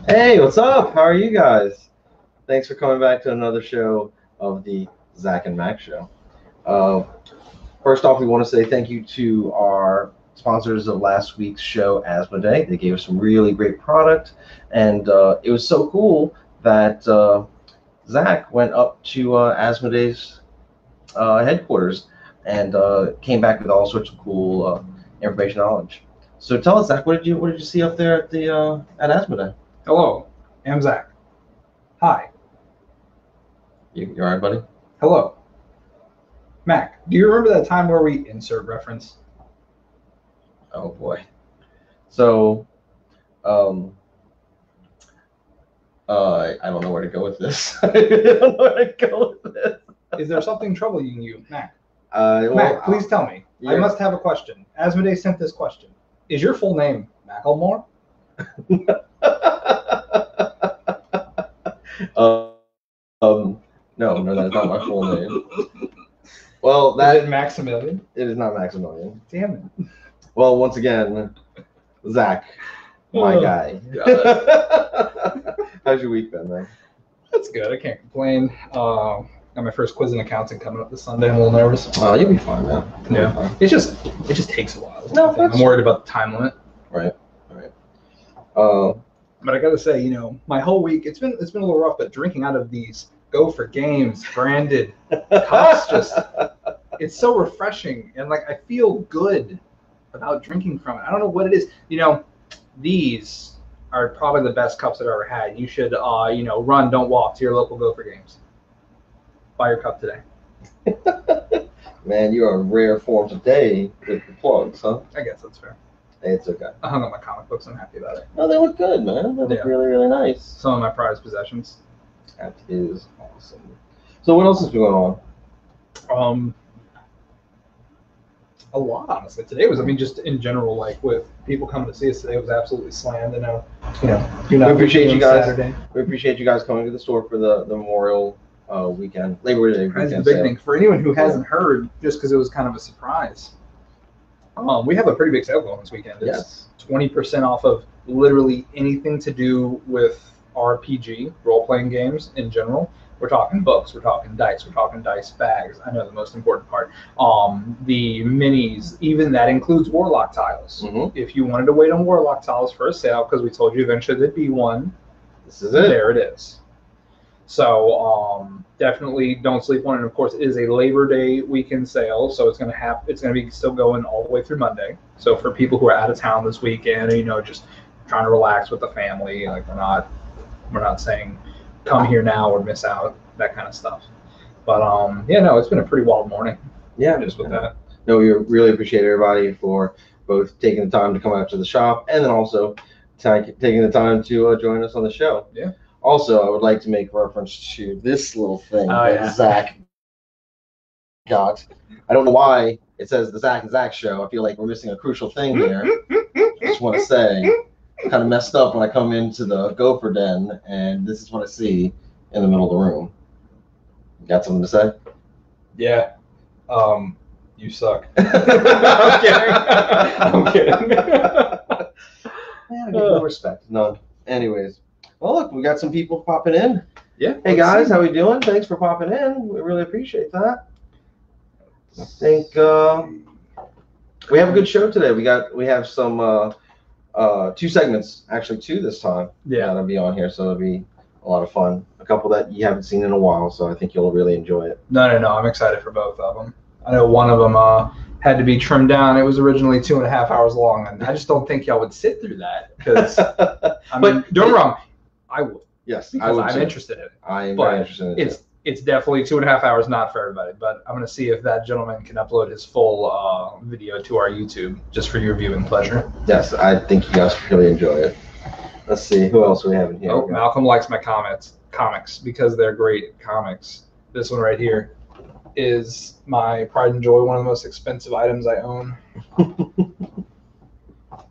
Hey, what's up? How are you guys? Thanks for coming back to another show of the Zach and Mac Show. Uh, First off, we want to say thank you to our sponsors of last week's show, Asthma Day. They gave us some really great product, and it was so cool that Zach went up to Asthma Day's headquarters and came back with all sorts of cool information knowledge. So tell us, Zach, what did you see up there at the at Asthma Day? Hello, I'm Zach. Hi. You all right, buddy? Hello. Mac, do you remember that time where we insert reference? Oh boy. So, I don't know where to go with this. I don't know where to go with this. Is there something troubling you, Mac? Well, Mac, please tell me. yeah. I must have a question. Asmodee sent this question. Is your full name Macklemore? No, that is not my full name. Well, Is it Maximilian? It is not Maximilian. Damn it. Well, once again, Zach, my guy. How's your week been, man? That's good. I can't complain. Got my first quiz in accounting coming up this Sunday. I'm a little nervous. Oh, you'll be fine, man. Yeah. Fine. It just takes a while. No, I'm worried about the time limit. Right. But I gotta say, my whole week it's been a little rough. But drinking out of these Go for Games branded cups it's so refreshing, and like I feel good about drinking from it. I don't know what it is. These are probably the best cups I've ever had. You should run, don't walk to your local Go for Games. Buy your cup today. Man, you are in rare form today with the plugs, huh? I guess that's fair. Hey, it's okay. I hung up my comic books. I'm happy about it. No, they look good, man. They look really, really nice. Some of my prized possessions. That is awesome. So what else is going on? A lot, honestly. Today was, just in general, like with people coming to see us today was absolutely slammed. And we appreciate you guys. Saturday. We appreciate you guys coming to the store for the Memorial weekend, Labor Day weekend. That's the big thing for anyone who hasn't heard, just because it was kind of a surprise. We have a pretty big sale going this weekend. It's 20% off of literally anything to do with RPG, role-playing games in general. We're talking books, we're talking dice, we're talking dice bags. I know the most important part. The minis, even that includes Warlock tiles. Mm-hmm. If you wanted to wait on Warlock tiles for a sale, because we told you eventually there'd be one, this is it. There it is. So definitely don't sleep on it. And of course, it is a Labor Day weekend sale, so it's gonna be still going all the way through Monday. So for people who are out of town this weekend, just trying to relax with the family, like we're not saying come here now or miss out, that kind of stuff. But it's been a pretty wild morning. Yeah, just with that. No, we really appreciate everybody for both taking the time to come out to the shop and then also taking the time to join us on the show. Yeah. Also, I would like to make reference to this little thing that Zach got. I don't know why it says the Zach and Zach show. I feel like we're missing a crucial thing here. I just want to say, kind of messed up when I come into the Gopher Den, and this is what I see in the middle of the room. You got something to say? Yeah. You suck. I'm kidding. I'm kidding. Man, I get no respect. None. Anyways. Well, look, we got some people popping in. Yeah. Hey guys, how we doing? Thanks for popping in. We really appreciate that. I think we have a good show today. We have some two segments, actually two this time. Yeah. That'll be on here, so it'll be a lot of fun. A couple that you haven't seen in a while, so I think you'll really enjoy it. No. I'm excited for both of them. I know one of them had to be trimmed down. It was originally 2.5 hours long, and I just don't think y'all would sit through that. Because don't get me wrong. I would. Yes, because I'm interested in it. I am very interested in it. It's definitely 2.5 hours, not for everybody. But I'm going to see if that gentleman can upload his full video to our YouTube, just for your viewing pleasure. Yes, I think you guys really enjoy it. Let's see, who else we have in here? Oh, Malcolm likes my comics because they're great comics. This one right here is my pride and joy, one of the most expensive items I own.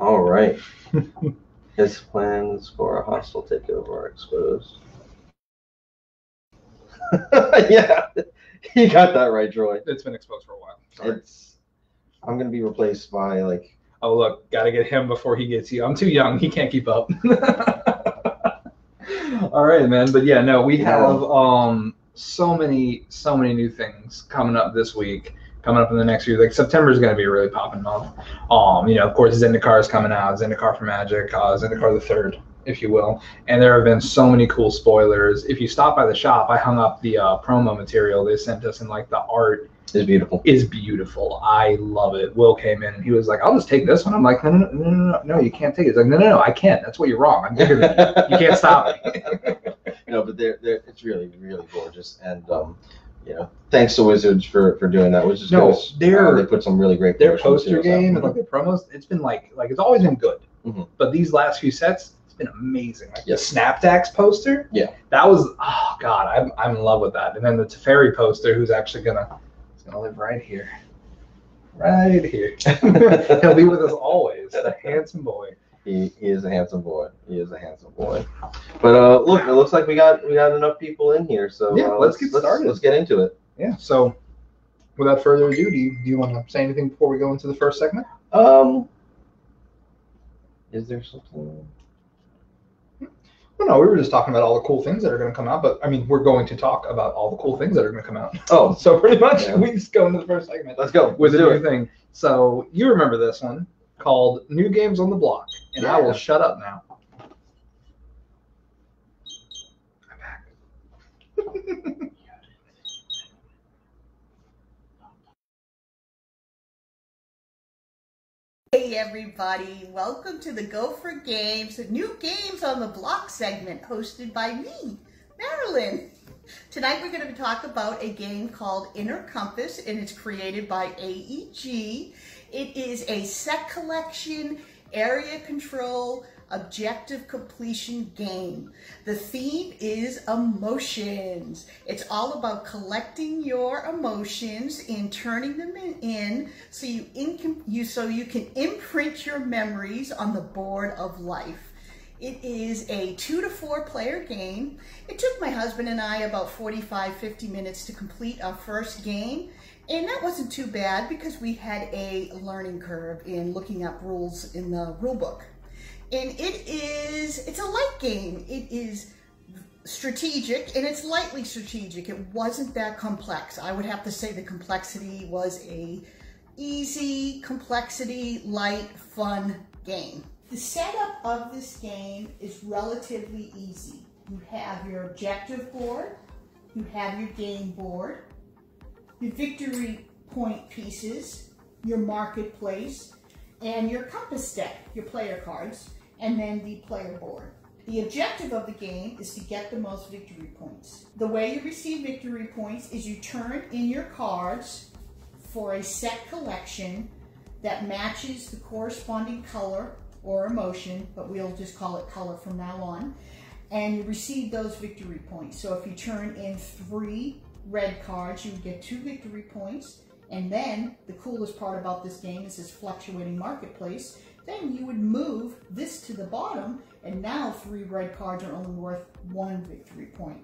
All right. His plans for a hostile takeover are exposed. Yeah, you got that right, Troy. It's been exposed for a while. Sorry. I'm gonna be replaced by Oh, look, got to get him before he gets you. I'm too young. He can't keep up. All right, man. But yeah, no, we have so many new things coming up this week, coming up in the next year. Like September is going to be a really popping month. Of course, Zendikar is coming out. Zendikar for Magic, Zendikar the Third, if you will. And there have been so many cool spoilers. If you stop by the shop, I hung up the promo material they sent us, and like the art is beautiful. I love it. Will came in and he was like, "I'll just take this one." I'm like, "No, you can't take it." He's like, "No, I can't. That's what you're wrong. I'm bigger than you. You can't stop me." No, but it's really, really gorgeous, and thanks to Wizards for doing that. Which is they put some really great their poster game and like their promos. It's been like it's always been good, but these last few sets, it's been amazing. Like the Snapdax poster, that was I'm in love with that. And then the Teferi poster, who's actually gonna live right here. He'll be with us always. The handsome boy. He is a handsome boy. But look, it looks like we got enough people in here. So let's get started. Let's get into it. Yeah. So without further ado, do you want to say anything before we go into the first segment? Is there something? Well, no, we were just talking about all the cool things that are going to come out, but I mean, we're going to talk about all the cool things that are going to come out. Oh, so pretty much we just go into the first segment. Let's go with a new thing. So you remember this one called New Games on the Block, and I will shut up now. I'm back. Hey everybody, welcome to the Go for Games, the New Games on the Block segment hosted by me, Marilyn. Tonight we're going to talk about a game called Inner Compass, and it's created by AEG. It is a set collection, area control, objective completion game. The theme is emotions. It's all about collecting your emotions and turning them in so you can imprint your memories on the board of life. It is a 2 to 4 player game. It took my husband and I about 45-50 minutes to complete our first game. And that wasn't too bad because we had a learning curve in looking up rules in the rule book. And it's a light game. It is strategic, and it's lightly strategic. It wasn't that complex. I would have to say the complexity was a easy, complexity, light, fun game. The setup of this game is relatively easy. You have your objective board, you have your game board, your victory point pieces, your marketplace, and your compass deck, your player cards, and then the player board. The objective of the game is to get the most victory points. The way you receive victory points is you turn in your cards for a set collection that matches the corresponding color or emotion, but we'll just call it color from now on, and you receive those victory points. So if you turn in 3 red cards, you would get 2 victory points. And then the coolest part about this game is this fluctuating marketplace. Then you would move this to the bottom, and now 3 red cards are only worth 1 victory point.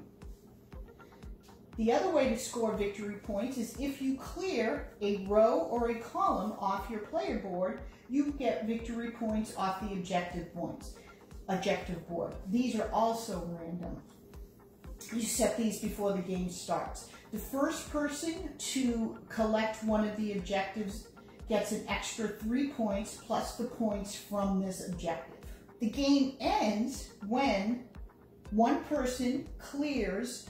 The other way to score victory points is if you clear a row or a column off your player board, you get victory points off the objective board. These are also random. You set these before the game starts. The first person to collect one of the objectives gets an extra 3 points plus the points from this objective. The game ends when one person clears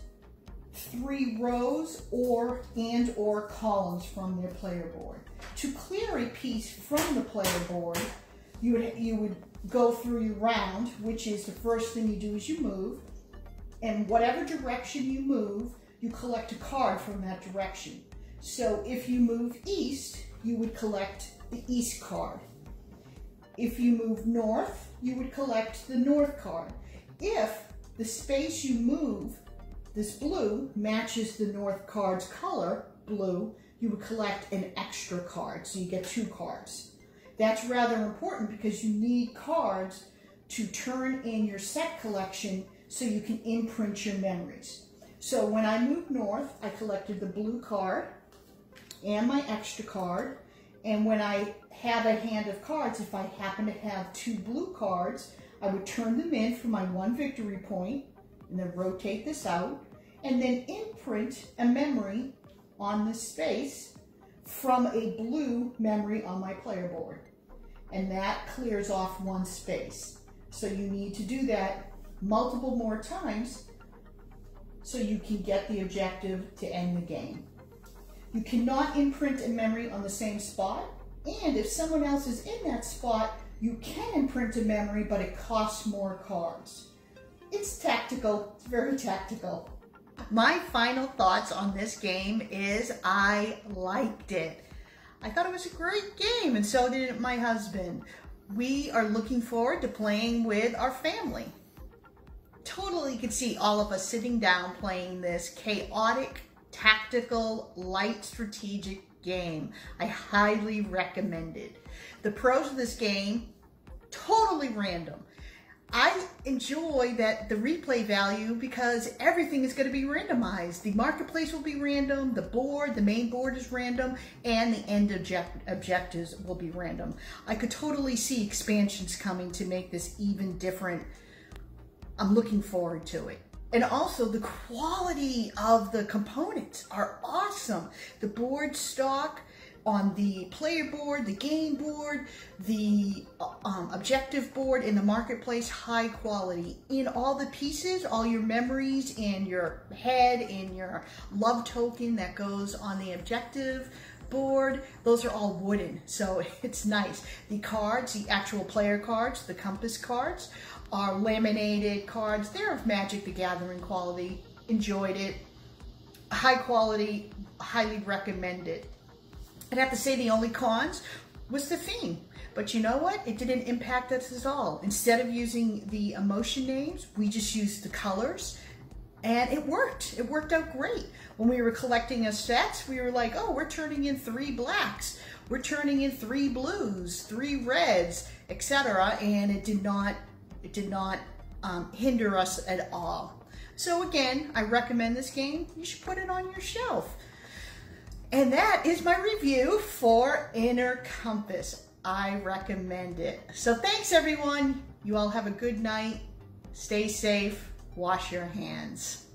3 rows or columns from their player board. To clear a piece from the player board, you would go through your round, which is the first thing you do is you move, and whatever direction you move, you collect a card from that direction. So if you move east, you would collect the east card. If you move north, you would collect the north card. If the space you move, this blue, matches the north card's color, blue, you would collect an extra card, so you get 2 cards. That's rather important because you need cards to turn in your set collection so you can imprint your memories. So when I moved north, I collected the blue card and my extra card, And when I have a hand of cards, if I happen to have 2 blue cards, I would turn them in for my 1 victory point, and then rotate this out, and then imprint a memory on this space from a blue memory on my player board. And that clears off 1 space. So you need to do that multiple more times so you can get the objective to end the game. You cannot imprint a memory on the same spot, and if someone else is in that spot, you can imprint a memory, but it costs more cards. It's tactical, it's very tactical. My final thoughts on this game is I liked it. I thought it was a great game, and so did my husband. We are looking forward to playing with our family. Totally could see all of us sitting down playing this chaotic, tactical, light strategic game. I highly recommend it. The pros of this game, totally random. I enjoy that the replay value because everything is going to be randomized. The marketplace will be random, the board, the main board is random, and the end objectives will be random. I could totally see expansions coming to make this even different. I'm looking forward to it. And also the quality of the components are awesome. The board stock on the player board, the game board, the objective board in the marketplace, high quality. In all the pieces, all your memories in your head, in your love token that goes on the objective board, those are all wooden, so it's nice. The cards, the actual player cards, the compass cards, are laminated cards. They're of Magic the Gathering quality. Enjoyed it. High quality, highly recommend it. I'd have to say the only cons was the theme. But you know what? It didn't impact us at all. Instead of using the emotion names, we just used the colors. And it worked. It worked out great. When we were collecting a set, we were like, oh, we're turning in 3 blacks. We're turning in 3 blues, 3 reds, etc. And it did not hinder us at all. So again, I recommend this game. You should put it on your shelf. And that is my review for Inner Compass. I recommend it. So thanks everyone. You all have a good night. Stay safe. Wash your hands.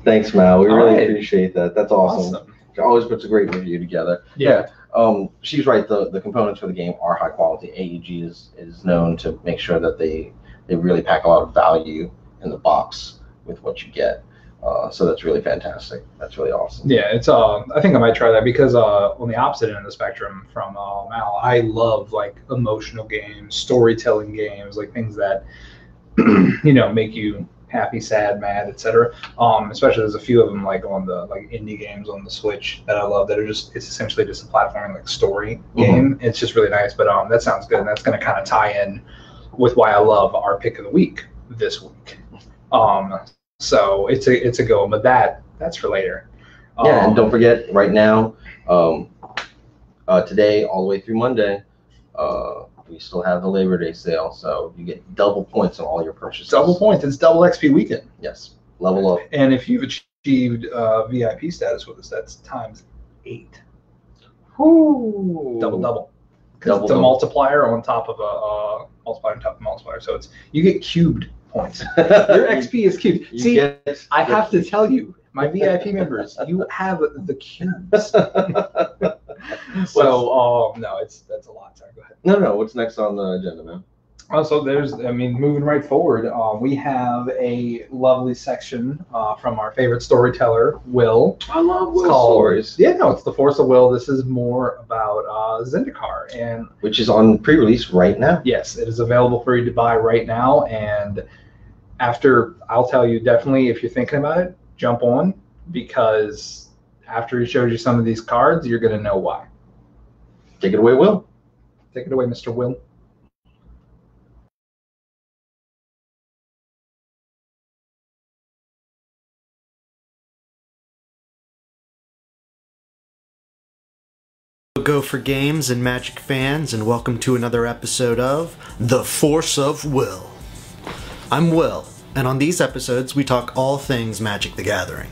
Thanks, Mal. We really appreciate that. That's awesome. She always puts a great review together. Yeah. She's right. The components for the game are high quality. AEG is known to make sure that they really pack a lot of value in the box with what you get. So that's really fantastic. That's really awesome. Yeah, it's I think I might try that because on the opposite end of the spectrum from Mal, I love like emotional games, storytelling games, like things that make you happy, sad, mad, etc. Especially there's a few of them like on the indie games on the Switch that I love that are it's essentially just a platforming like story game. It's just really nice. But that sounds good, and that's going to kind of tie in with why I love our pick of the week this week. So it's a go, but that's for later. Yeah, and don't forget, right now, today all the way through Monday, we still have the Labor Day sale, so you get double points on all your purchases. Double points. It's double XP weekend. Yes, level up. And if you've achieved VIP status with us, that's ×8. Woo! Double. Because it's a multiplier on top of a multiplier on top of a multiplier, so you get cubed points. Your XP is cubed. See, I have to tell you, my VIP members, you have the cubes. So, no, that's a lot. Sorry, go ahead. No. What's next on the agenda, man? So moving right forward, we have a lovely section from our favorite storyteller, Will. I love Will stories. Yeah, no, it's The Force of Will. This is more about Zendikar, which is on pre-release right now. Yes, it is available for you to buy right now. And I'll tell you, definitely, if you're thinking about it, jump on, because after he shows you some of these cards, you're going to know why. Take it away, Will. Take it away, Mr. Will. Go for games and Magic fans, and welcome to another episode of The Force of Will. I'm Will, and on these episodes we talk all things Magic the Gathering.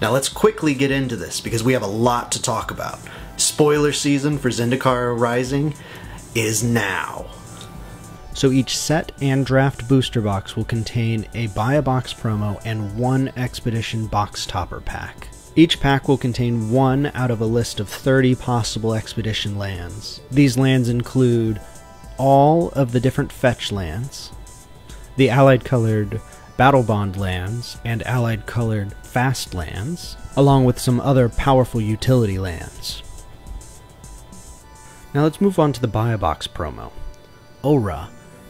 Now let's quickly get into this because we have a lot to talk about. Spoiler season for Zendikar Rising is now. So each set and draft booster box will contain a buy a box promo and one expedition box topper pack. Each pack will contain one out of a list of 30 possible expedition lands. These lands include all of the different fetch lands, the allied colored battle bond lands and allied colored fast lands, along with some other powerful utility lands. Now let's move on to the buy a box promo. Aura,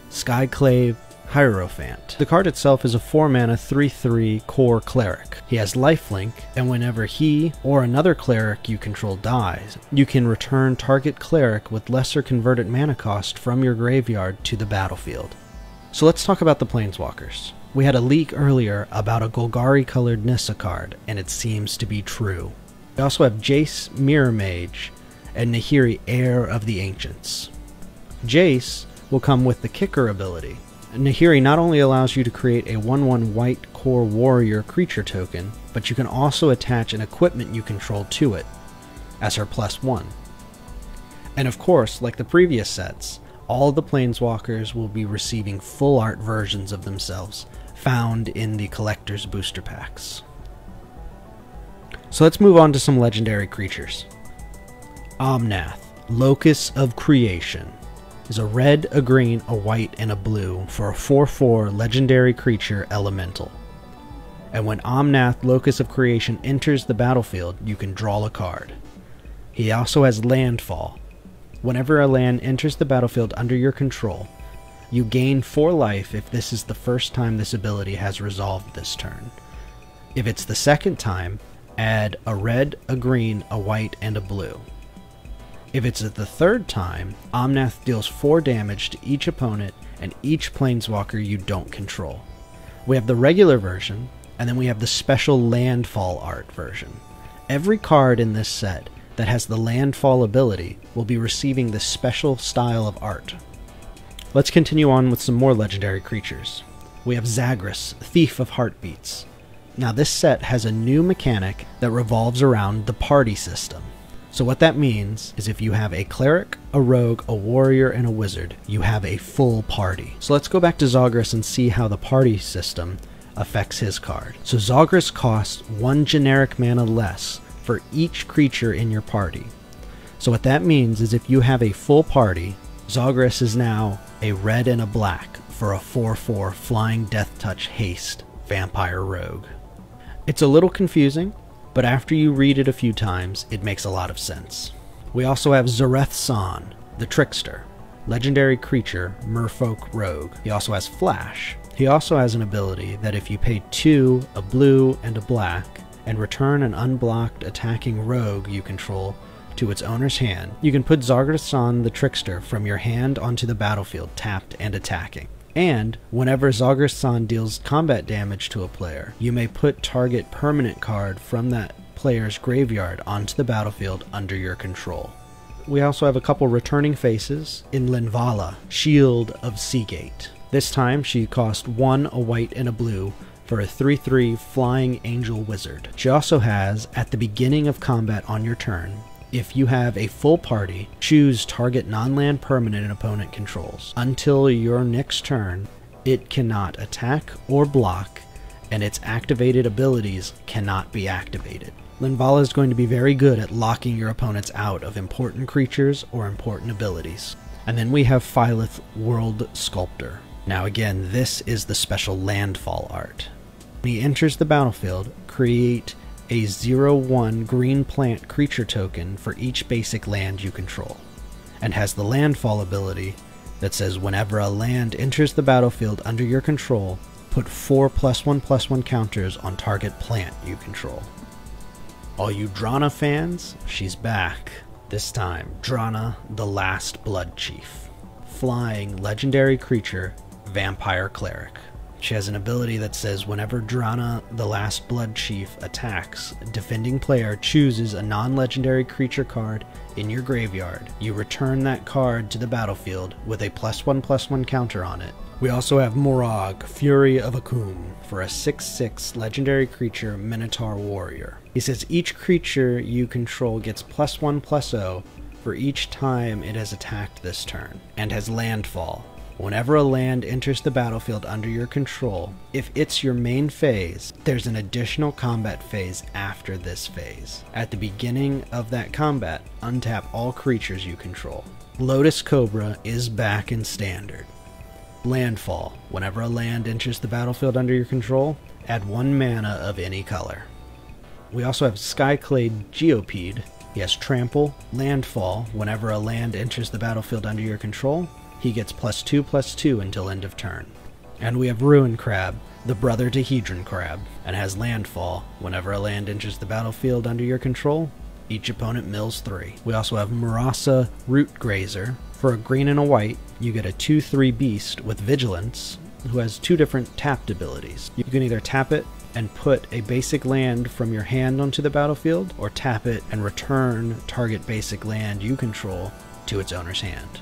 Skyclave, Hierophant. The card itself is a 4-mana 3/3 core cleric. He has lifelink, and whenever he or another cleric you control dies, you can return target cleric with lesser converted mana cost from your graveyard to the battlefield. So let's talk about the Planeswalkers. We had a leak earlier about a Golgari colored Nissa card, and it seems to be true. We also have Jace, Mirror Mage, and Nahiri, Heir of the Ancients. Jace will come with the Kicker ability. Nahiri not only allows you to create a 1/1 white core warrior creature token, but you can also attach an equipment you control to it as her +1. And of course, like the previous sets, all the Planeswalkers will be receiving full art versions of themselves found in the collector's booster packs. So let's move on to some legendary creatures. Omnath, Locus of Creation, is a red, a green, a white, and a blue for a 4/4 legendary creature elemental. And when Omnath, Locus of Creation enters the battlefield, you can draw a card. He also has Landfall. Whenever a land enters the battlefield under your control, you gain 4 life if this is the first time this ability has resolved this turn. If it's the second time, add a red, a green, a white, and a blue. If it's at the third time, Omnath deals 4 damage to each opponent and each planeswalker you don't control. We have the regular version, and then we have the special Landfall art version. Every card in this set that has the Landfall ability will be receiving this special style of art. Let's continue on with some more legendary creatures. We have Zagras, Thief of Heartbeats. Now this set has a new mechanic that revolves around the party system. So what that means is if you have a cleric, a rogue, a warrior, and a wizard, you have a full party. So let's go back to Zagras and see how the party system affects his card. So Zagras costs 1 generic mana less for each creature in your party. So what that means is if you have a full party, Zagras is now a red and a black for a 4/4 Flying Death Touch Haste Vampire Rogue. It's a little confusing, but after you read it a few times, it makes a lot of sense. We also have Zareth San, the Trickster, legendary creature, Merfolk Rogue. He also has Flash. He also has an ability that if you pay 2, a blue, and a black, and return an unblocked attacking rogue you control to its owner's hand, you can put Zareth San, the Trickster, from your hand onto the battlefield, tapped and attacking. And whenever Zareth San deals combat damage to a player, you may put target permanent card from that player's graveyard onto the battlefield under your control. We also have a couple returning faces in Linvala, Shield of Seagate. This time she cost 1, a white, and a blue for a 3/3 Flying Angel Wizard. She also has, at the beginning of combat on your turn, if you have a full party, choose target non-land permanent an opponent controls. Until your next turn, it cannot attack or block, and its activated abilities cannot be activated. Linvala is going to be very good at locking your opponents out of important creatures or important abilities. And then we have Phylith, World Sculptor. Now again, this is the special Landfall art. When he enters the battlefield, create a 0/1 green plant creature token for each basic land you control, and has the Landfall ability that says whenever a land enters the battlefield under your control, put 4 +1/+1 counters on target plant you control. All you Drana fans, she's back. This time, Drana, the Last Blood Chief. Flying legendary creature, Vampire Cleric. She has an ability that says whenever Drana, the Last Blood Chief, attacks, defending player chooses a non-legendary creature card in your graveyard. You return that card to the battlefield with a +1/+1 counter on it. We also have Morag, Fury of Akum, for a 6/6 legendary creature Minotaur Warrior. He says each creature you control gets +1/+0 for each time it has attacked this turn, and has landfall. Whenever a land enters the battlefield under your control, if it's your main phase, there's an additional combat phase after this phase. At the beginning of that combat, untap all creatures you control. Lotus Cobra is back in Standard. Landfall. Whenever a land enters the battlefield under your control, add 1 mana of any color. We also have Skyclade Geopede. He has Trample, Landfall. Whenever a land enters the battlefield under your control, he gets +2/+2 until end of turn. And we have Ruin Crab, the brother to Hedron Crab, and has Landfall. Whenever a land enters the battlefield under your control, each opponent mills 3. We also have Murasa Root Grazer. For a green and a white, you get a 2/3 beast with Vigilance, who has 2 different tapped abilities. You can either tap it and put a basic land from your hand onto the battlefield, or tap it and return target basic land you control to its owner's hand.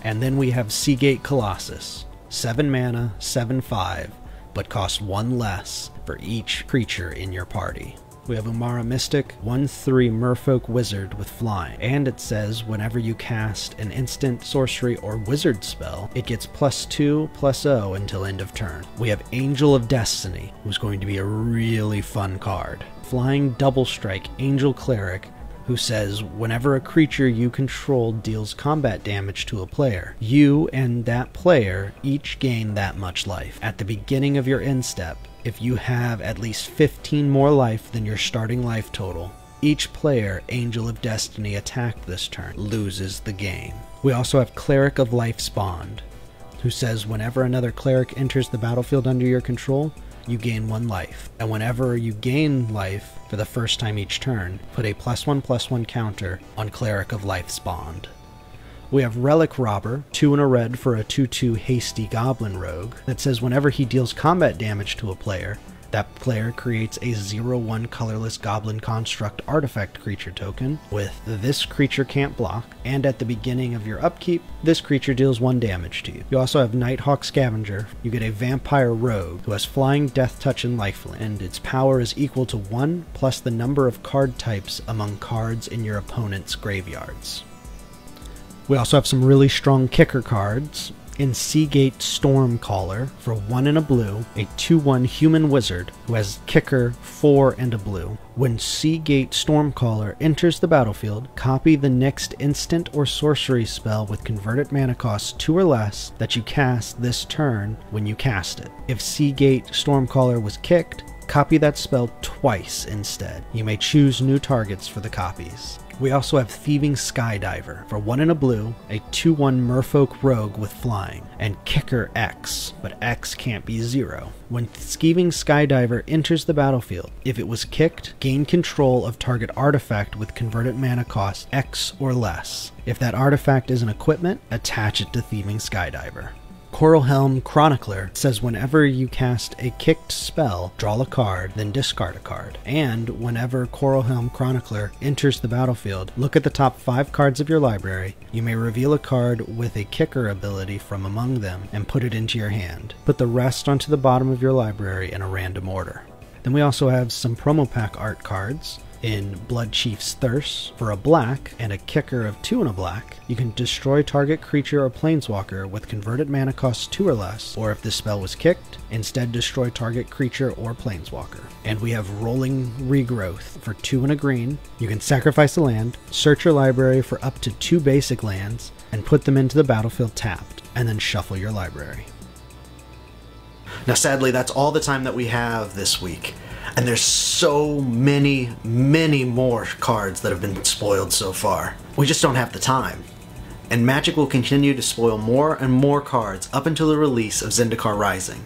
And then we have Seagate Colossus, 7 mana, 7/5, but costs 1 less for each creature in your party. We have Umara Mystic, 1/3 Merfolk Wizard with flying, and it says whenever you cast an instant, sorcery, or wizard spell, it gets +2/+0 until end of turn. We have Angel of Destiny, who's going to be a really fun card. Flying double strike Angel Cleric, who says whenever a creature you control deals combat damage to a player, you and that player each gain that much life. At the beginning of your end step, if you have at least 15 more life than your starting life total, each player Angel of Destiny attacked this turn loses the game. We also have Cleric of Life's Bond, who says whenever another cleric enters the battlefield under your control, you gain 1 life. And whenever you gain life for the first time each turn, put a +1/+1 counter on Cleric of Life's Bond. We have Relic Robber, 2 and a red for a 2/2 hasty Goblin Rogue, that says whenever he deals combat damage to a player, that player creates a 0/1 colorless Goblin Construct artifact creature token with this creature can't block, and at the beginning of your upkeep, this creature deals 1 damage to you. You also have Nighthawk Scavenger. You get a Vampire Rogue who has Flying, Death Touch, and Lifelink, and its power is equal to 1 plus the number of card types among cards in your opponent's graveyards. We also have some really strong kicker cards. In Seagate Stormcaller, for 1 and a blue, a 2/1 human wizard who has kicker 4 and a blue. When Seagate Stormcaller enters the battlefield, copy the next instant or sorcery spell with converted mana cost 2 or less that you cast this turn when you cast it. If Seagate Stormcaller was kicked, copy that spell twice instead. You may choose new targets for the copies. We also have Thieving Skydiver, for 1 and a blue, a 2/1 Merfolk Rogue with flying, and Kicker X, but X can't be 0. When Thieving Skydiver enters the battlefield, if it was kicked, gain control of target artifact with converted mana cost X or less. If that artifact is an equipment, attach it to Thieving Skydiver. Coralhelm Chronicler says whenever you cast a kicked spell, draw a card, then discard a card. And whenever Coralhelm Chronicler enters the battlefield, look at the top 5 cards of your library. You may reveal a card with a kicker ability from among them and put it into your hand. Put the rest onto the bottom of your library in a random order. Then we also have some promo pack art cards. In Blood Chief's Thirst, for a black and a kicker of 2 and a black, you can destroy target creature or planeswalker with converted mana cost 2 or less, or if the spell was kicked, instead destroy target creature or planeswalker. And we have Rolling Regrowth, for 2 and a green. You can sacrifice a land, search your library for up to 2 basic lands, and put them into the battlefield tapped, and then shuffle your library. Now sadly, that's all the time that we have this week. And there's so many more cards that have been spoiled so far. We just don't have the time. And Magic will continue to spoil more and more cards up until the release of Zendikar Rising.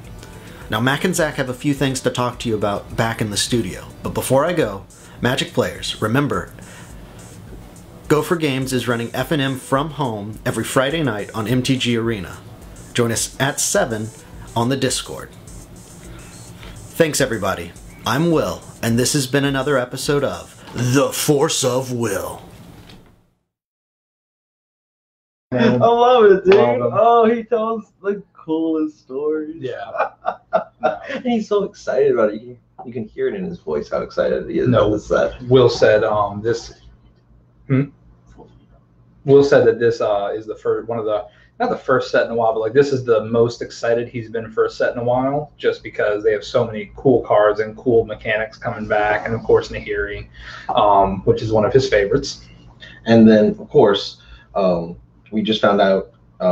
Now Mac and Zach have a few things to talk to you about back in the studio. But before I go, Magic players, remember, Go for Games is running F&M from home every Friday night on MTG Arena. Join us at 7 on the Discord. Thanks, everybody. I'm Will, and this has been another episode of The Force of Will. I love it, dude. Love him. Oh, he tells the coolest stories. Yeah. And he's so excited about it. You can hear it in his voice how excited he is No. about the set. Will said Will said that this is the first one of the, not the first set in a while, but like this is the most excited he's been for a set in a while, just because they have so many cool cards and cool mechanics coming back, and of course Nahiri, which is one of his favorites. And then, of course, we just found out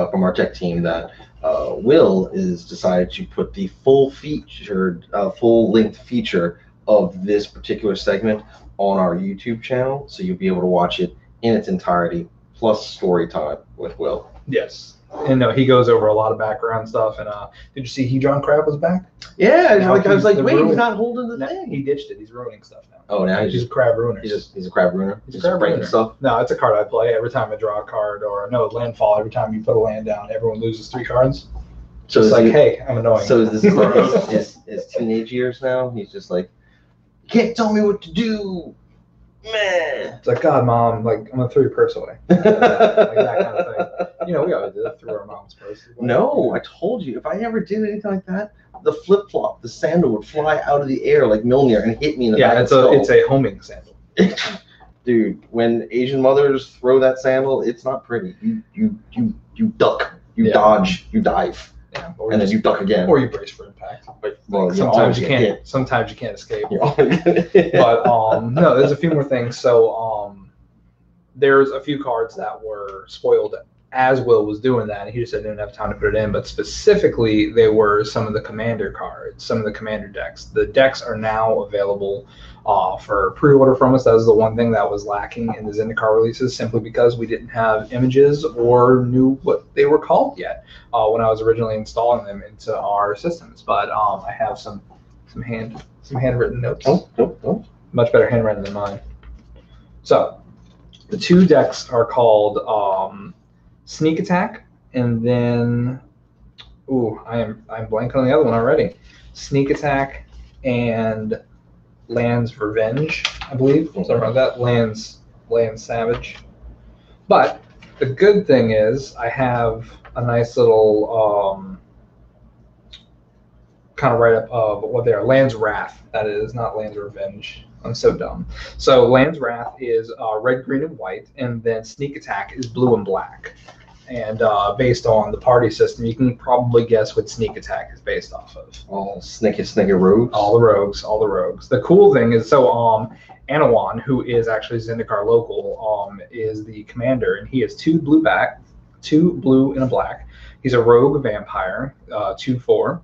from our tech team that Will is decided to put the full-length feature of this particular segment on our YouTube channel, so you'll be able to watch it in its entirety, plus story time with Will. Yes. And no, he goes over a lot of background stuff. And did you see Hedron Crab was back? Yeah, Now I was like, he's wait, ruined. he's not holding the No, thing. he ditched it. He's ruining stuff now. Oh, now He's a crab ruiner. he's a crab ruiner. He's a He's crab breaking ruiner. stuff. No, it's a card I play. Every time I draw a card, or no, landfall, every time you put a land down, everyone loses 3 cards. So It's is like, he- hey, I'm annoying. So this is like his teenage years now. He's just like, you can't tell me what to do, man. It's like, God, Mom, like, I'm going to throw your purse away. Like that kind of thing. You know, we always did that through our mom's purse. No, I told you, if I ever did anything like that, the flip flop, the sandal would fly out of the air like Mjolnir and hit me in the back Yeah, of the it's a homing sandal. skull. Dude, when Asian mothers throw that sandal, it's not pretty. You duck, you Yeah. dodge, you dive, Yeah, or and then just- you duck again. or you brace for impact. But, well, you're Sometimes always you gonna can't. hit. Sometimes you can't escape. You're always gonna hit. But no, there's a few more things. So there's a few cards that were spoiled as Will was doing that. He just said he didn't have time to put it in. But specifically, they were some of the commander cards, some of the commander decks. The decks are now available for pre-order from us. That was the one thing that was lacking in the Zendikar releases, simply because we didn't have images or knew what they were called yet when I was originally installing them into our systems. But I have some handwritten notes. Oh. Much better handwriting than mine. So the 2 decks are called Sneak Attack, and then I'm blanking on the other one already. Sneak Attack and Land's Revenge, I believe. Something like that. Land's Savage. But the good thing is I have a nice little kind of write-up of what they are. Land's Wrath, that is, not Land's Revenge. I'm so dumb. So Land's Wrath is red, green, and white, and then Sneak Attack is blue and black. And based on the party system, you can probably guess what Sneak Attack is based off of. All snicky rogues. All the rogues. The cool thing is, so Anawan, who is actually Zendikar local, is the commander, and he has 2 blue, and a black. He's a rogue vampire, 2/4.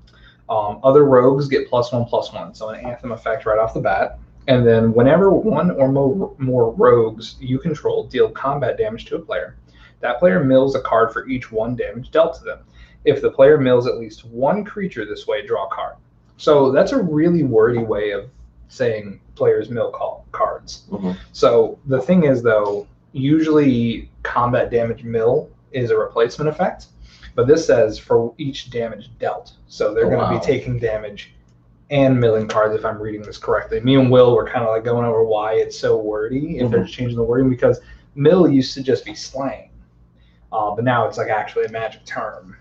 Other rogues get +1/+1, so an anthem effect right off the bat. And then whenever one or more rogues you control deal combat damage to a player, that player mills a card for each 1 damage dealt to them. If the player mills at least 1 creature this way, draw a card. So that's a really wordy way of saying players mill cards. Mm-hmm. So the thing is, though, usually combat damage mill is a replacement effect, but this says for each damage dealt. So they're going to be taking damage and milling cards, if I'm reading this correctly. Me and Will were kind of like going over why it's so wordy, if they're just changing the wording, because mill used to just be slang, but now it's like actually a magic term.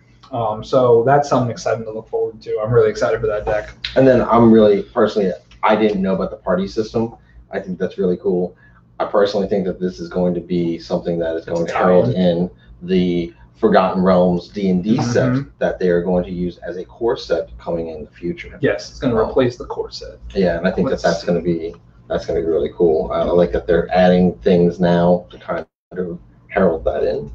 So that's something exciting to look forward to. I'm really excited for that deck. And then I'm really, personally, I didn't know about the party system. I think that's really cool. I personally think that this is going to be something that is going to herald in the Forgotten Realms D&D set that they are going to use as a core set coming in the future. Yes, it's going to replace the core set. Yeah, and I think that's going to be really cool. I like that they're adding things now to kind of herald that in.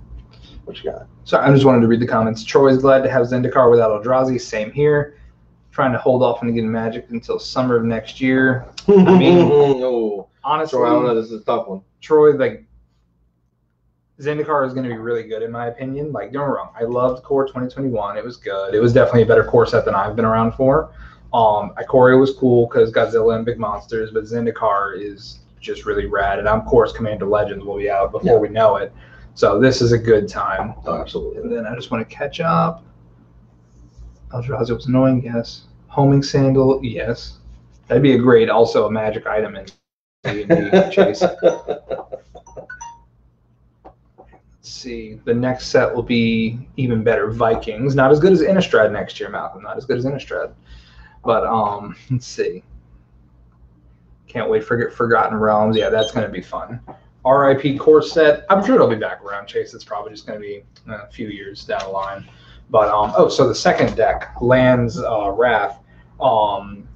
What you got? So I just wanted to read the comments. Troy's glad to have Zendikar without Eldrazi. Same here. Trying to hold off on getting Magic until summer of next year. I mean, honestly, Troy, I don't know, this is a tough one. Troy, like, Zendikar is going to be really good in my opinion. Like, don't get me wrong, I loved Core 2021. It was good. It was definitely a better core set than I've been around for. Ikoria was cool because Godzilla and big monsters, but Zendikar is just really rad. And of course, Commander Legends will be out before we know it. So this is a good time. Oh, absolutely. And then I just want to catch up. Eldrazi was annoying, yes. Homing sandal, yes. That'd be a great, also a magic item in D&D Chase. Let's see. The next set will be even better. Vikings. Not as good as Innistrad next year, Malcolm. Not as good as Innistrad. But let's see. Can't wait for Forgotten Realms. Yeah, that's going to be fun. RIP core set. I'm sure it'll be back around, Chase. It's probably just going to be a few years down the line. But so the second deck, Land's Wrath, Oblin,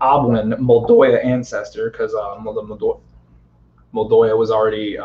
Moldoya Ancestor, because Moldoya was already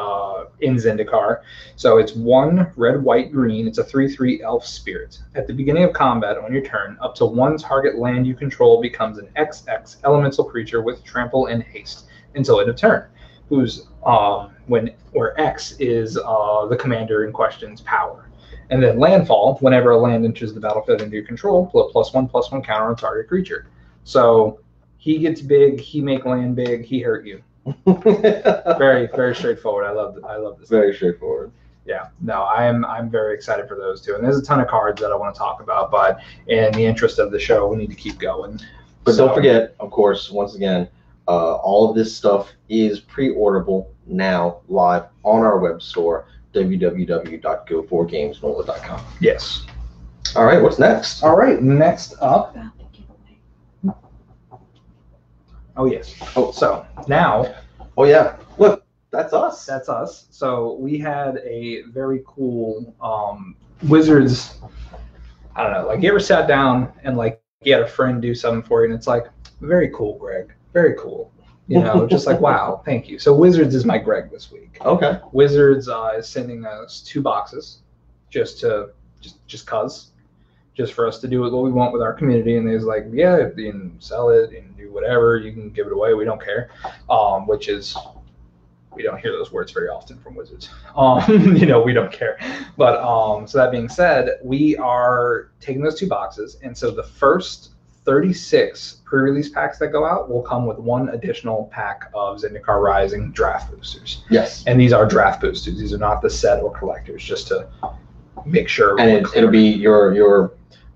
in Zendikar. So it's 1 red, white, green. It's a 3/3 elf spirit. At the beginning of combat on your turn, up to 1 target land you control becomes an XX elemental creature with trample and haste until end of turn, whose where X is the commander in question's power. And then landfall, whenever a land enters the battlefield under your control, put a +1/+1 counter on target creature. So he gets big, he make land big, he hurt you. Very, very straightforward. I love this. Very straightforward. Yeah, no, I'm very excited for those two. And there's a ton of cards that I want to talk about, but in the interest of the show, we need to keep going. But don't forget, of course, once again, all of this stuff is pre-orderable now live on our web store, www.go4gamesnola.com. Yes. All right, what's next? All right, next up. Oh, yes. Oh, so now. Oh, yeah. Look, that's us. That's us. So we had a very cool Wizards. I don't know. Like, you ever sat down and, like, you had a friend do something for you, and it's like, very cool, Greg. Very cool. You know, just like, wow, thank you. So Wizards is my Greg this week. Okay. Wizards is sending us 2 boxes just cause. Just for us to do what we want with our community. And there's like, yeah, you can sell it and do whatever. You can give it away. We don't care. Which is, we don't hear those words very often from Wizards. We don't care. But so that being said, we are taking those 2 boxes. And so the first 36 pre-release packs that go out will come with 1 additional pack of Zendikar Rising draft boosters. Yes. And these are draft boosters. These are not the set or collectors, just to make sure. And it'll be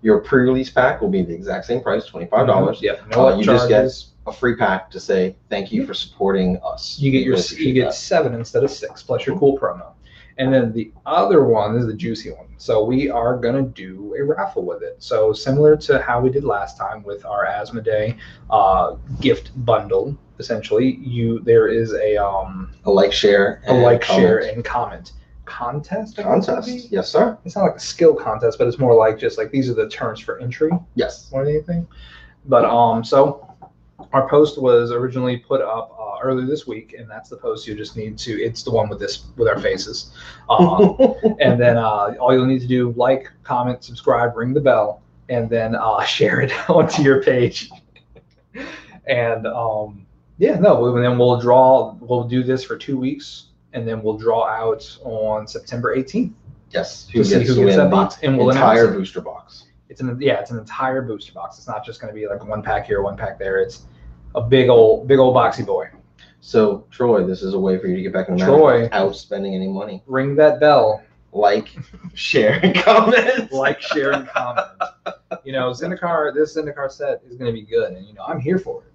your pre-release pack will be the exact same price, $25. Mm-hmm. Yep. No you just get a free pack to say thank you for supporting us. You get 7 instead of 6 plus your cool promo. And then the other one is the juicy one. So we are gonna do a raffle with it. So similar to how we did last time with our Asmodee gift bundle, essentially, there is a like, share, and comment. Contest. Yes, sir. It's not like a skill contest, but it's more like just like these are the terms for entry. Yes. More than anything. But so our post was originally put up earlier this week, and that's the post you just need to. It's the one with our faces, and then all you'll need to do: like, comment, subscribe, ring the bell, and then share it onto your page. And and then we'll do this for 2 weeks. And then we'll draw out on September 18th. Yes, who gets that box, and we'll entire booster box. It's an entire booster box. It's not just going to be like 1 pack here, 1 pack there. It's a big old boxy boy. So Troy, this is a way for you to get back in the Troy, without spending any money. Ring that bell. Like, share, and comment. Like, share, and comment. This Zendikar set is going to be good, and I'm here for it.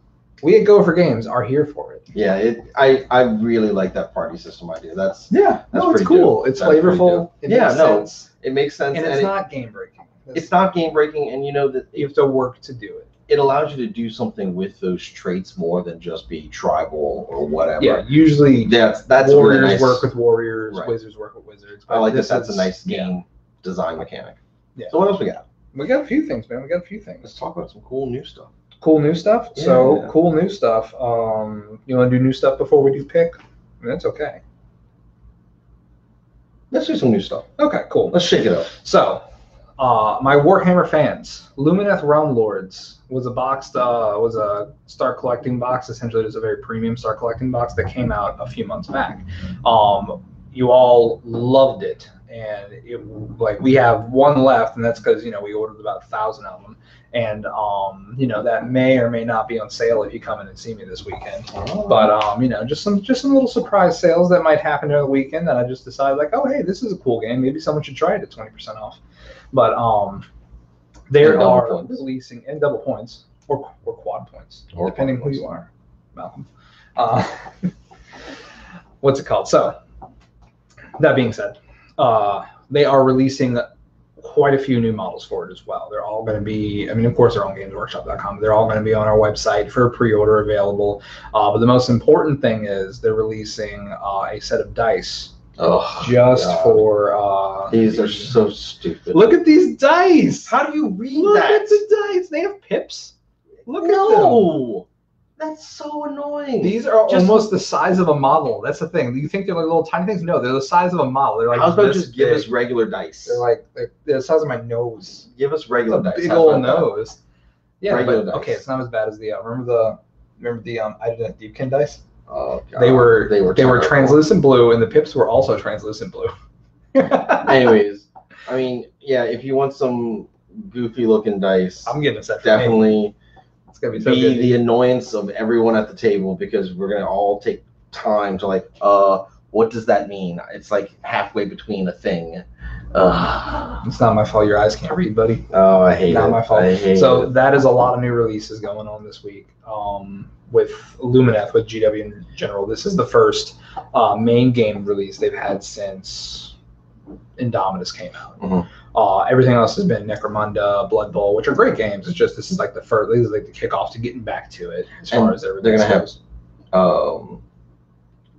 We at Go for Games are here for it. Yeah, I really like that party system idea. That's it's cool. Dope. It's flavorful. It makes sense. It makes sense, and it's not game breaking. It's not game breaking, and that you have to work to do it. It allows you to do something with those traits more than just be tribal or whatever. Yeah, usually that's warriors really nice. Work with warriors, right. Wizards work with wizards. I like that. That's a nice game design mechanic. Yeah. So what else we got? We got a few things, man. Let's talk about some cool new stuff. Cool new stuff. Yeah. So cool new stuff. You want to do new stuff before we do pick? I mean, that's okay. Let's do some new stuff. Okay, cool. Let's shake it up. So, my Warhammer fans, Lumineth Realm Lords was a start collecting box. Essentially, it was a very premium start collecting box that came out a few months back. You all loved it, and we have 1 left, and that's because we ordered about 1,000 of them. And that may or may not be on sale if you come in and see me this weekend. Oh. But just some little surprise sales that might happen during the weekend that I just decided like, oh hey, this is a cool game. Maybe someone should try it at 20% off. But they are releasing, and double points. or quad points, Or depending quad who you are, Malcolm. What's it called? So, that being said, they are releasing quite a few new models for it as well. They're all going to be, I mean, of course, they're on GamesWorkshop.com. They're all going to be on our website for pre-order available. But the most important thing is they're releasing a set of dice for. These are so stupid. Look at these dice. How do you read Look that? at the dice. They have pips. Look at them. No, that's so annoying. These are almost the size of a model. That's the thing. You think they're like little tiny things? No, they're the size of a model. They're like How about this just give big. us regular dice? They're the size of my nose. Give us regular It's a dice. big How old about that? nose. Yeah, Regular but dice. okay, it's not as bad as the remember the I did Deepkin dice. Oh, God. They were terrible. translucent blue, and the pips were also translucent blue. Anyways, I mean, yeah, if you want some goofy looking dice, I'm getting a set for me. definitely It's gonna be so be good. the annoyance of everyone at the table, because we're gonna all take time to like, what does that mean? It's like halfway between a thing. It's not my fault. Your eyes can't read, buddy. Oh, I hate it. Not my fault. I hate So it. that is a lot of new releases going on this week. With Lumineth, with GW in general, this is the first main game release they've had since Indomitus came out. Mhm. Everything else has been Necromunda, Blood Bowl, which are great games. It's just this is like the first, this is like the kickoff to getting back to it as far as everything they're gonna goes.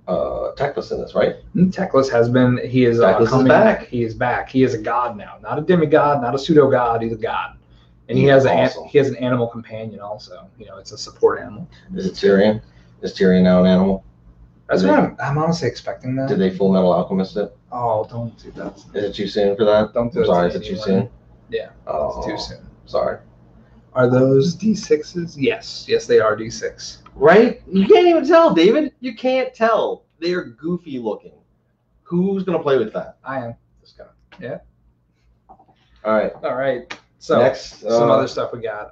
Teclis in this, right? Teclis has been. He is Teclis is coming back. He is back. He is a god now, not a demigod, not a pseudo god. He's a god, and he He's has awesome. he has an animal companion also. You know, it's a support animal. Is it Tyrion? Is Tyrion now an animal? That's Did what I'm honestly expecting that. Did they Full Metal Alchemist it? Oh, don't do that. Is it too soon for that? Don't do I'm it sorry, to is it too anyone. soon? Yeah, Oh, it's too soon. Sorry. Are those D6s? Yes, they are D6. Right? You can't even tell, David. You can't tell. They're goofy looking. Who's gonna play with that? I am. This guy. Yeah. All right. All right. So Next, some other stuff we got.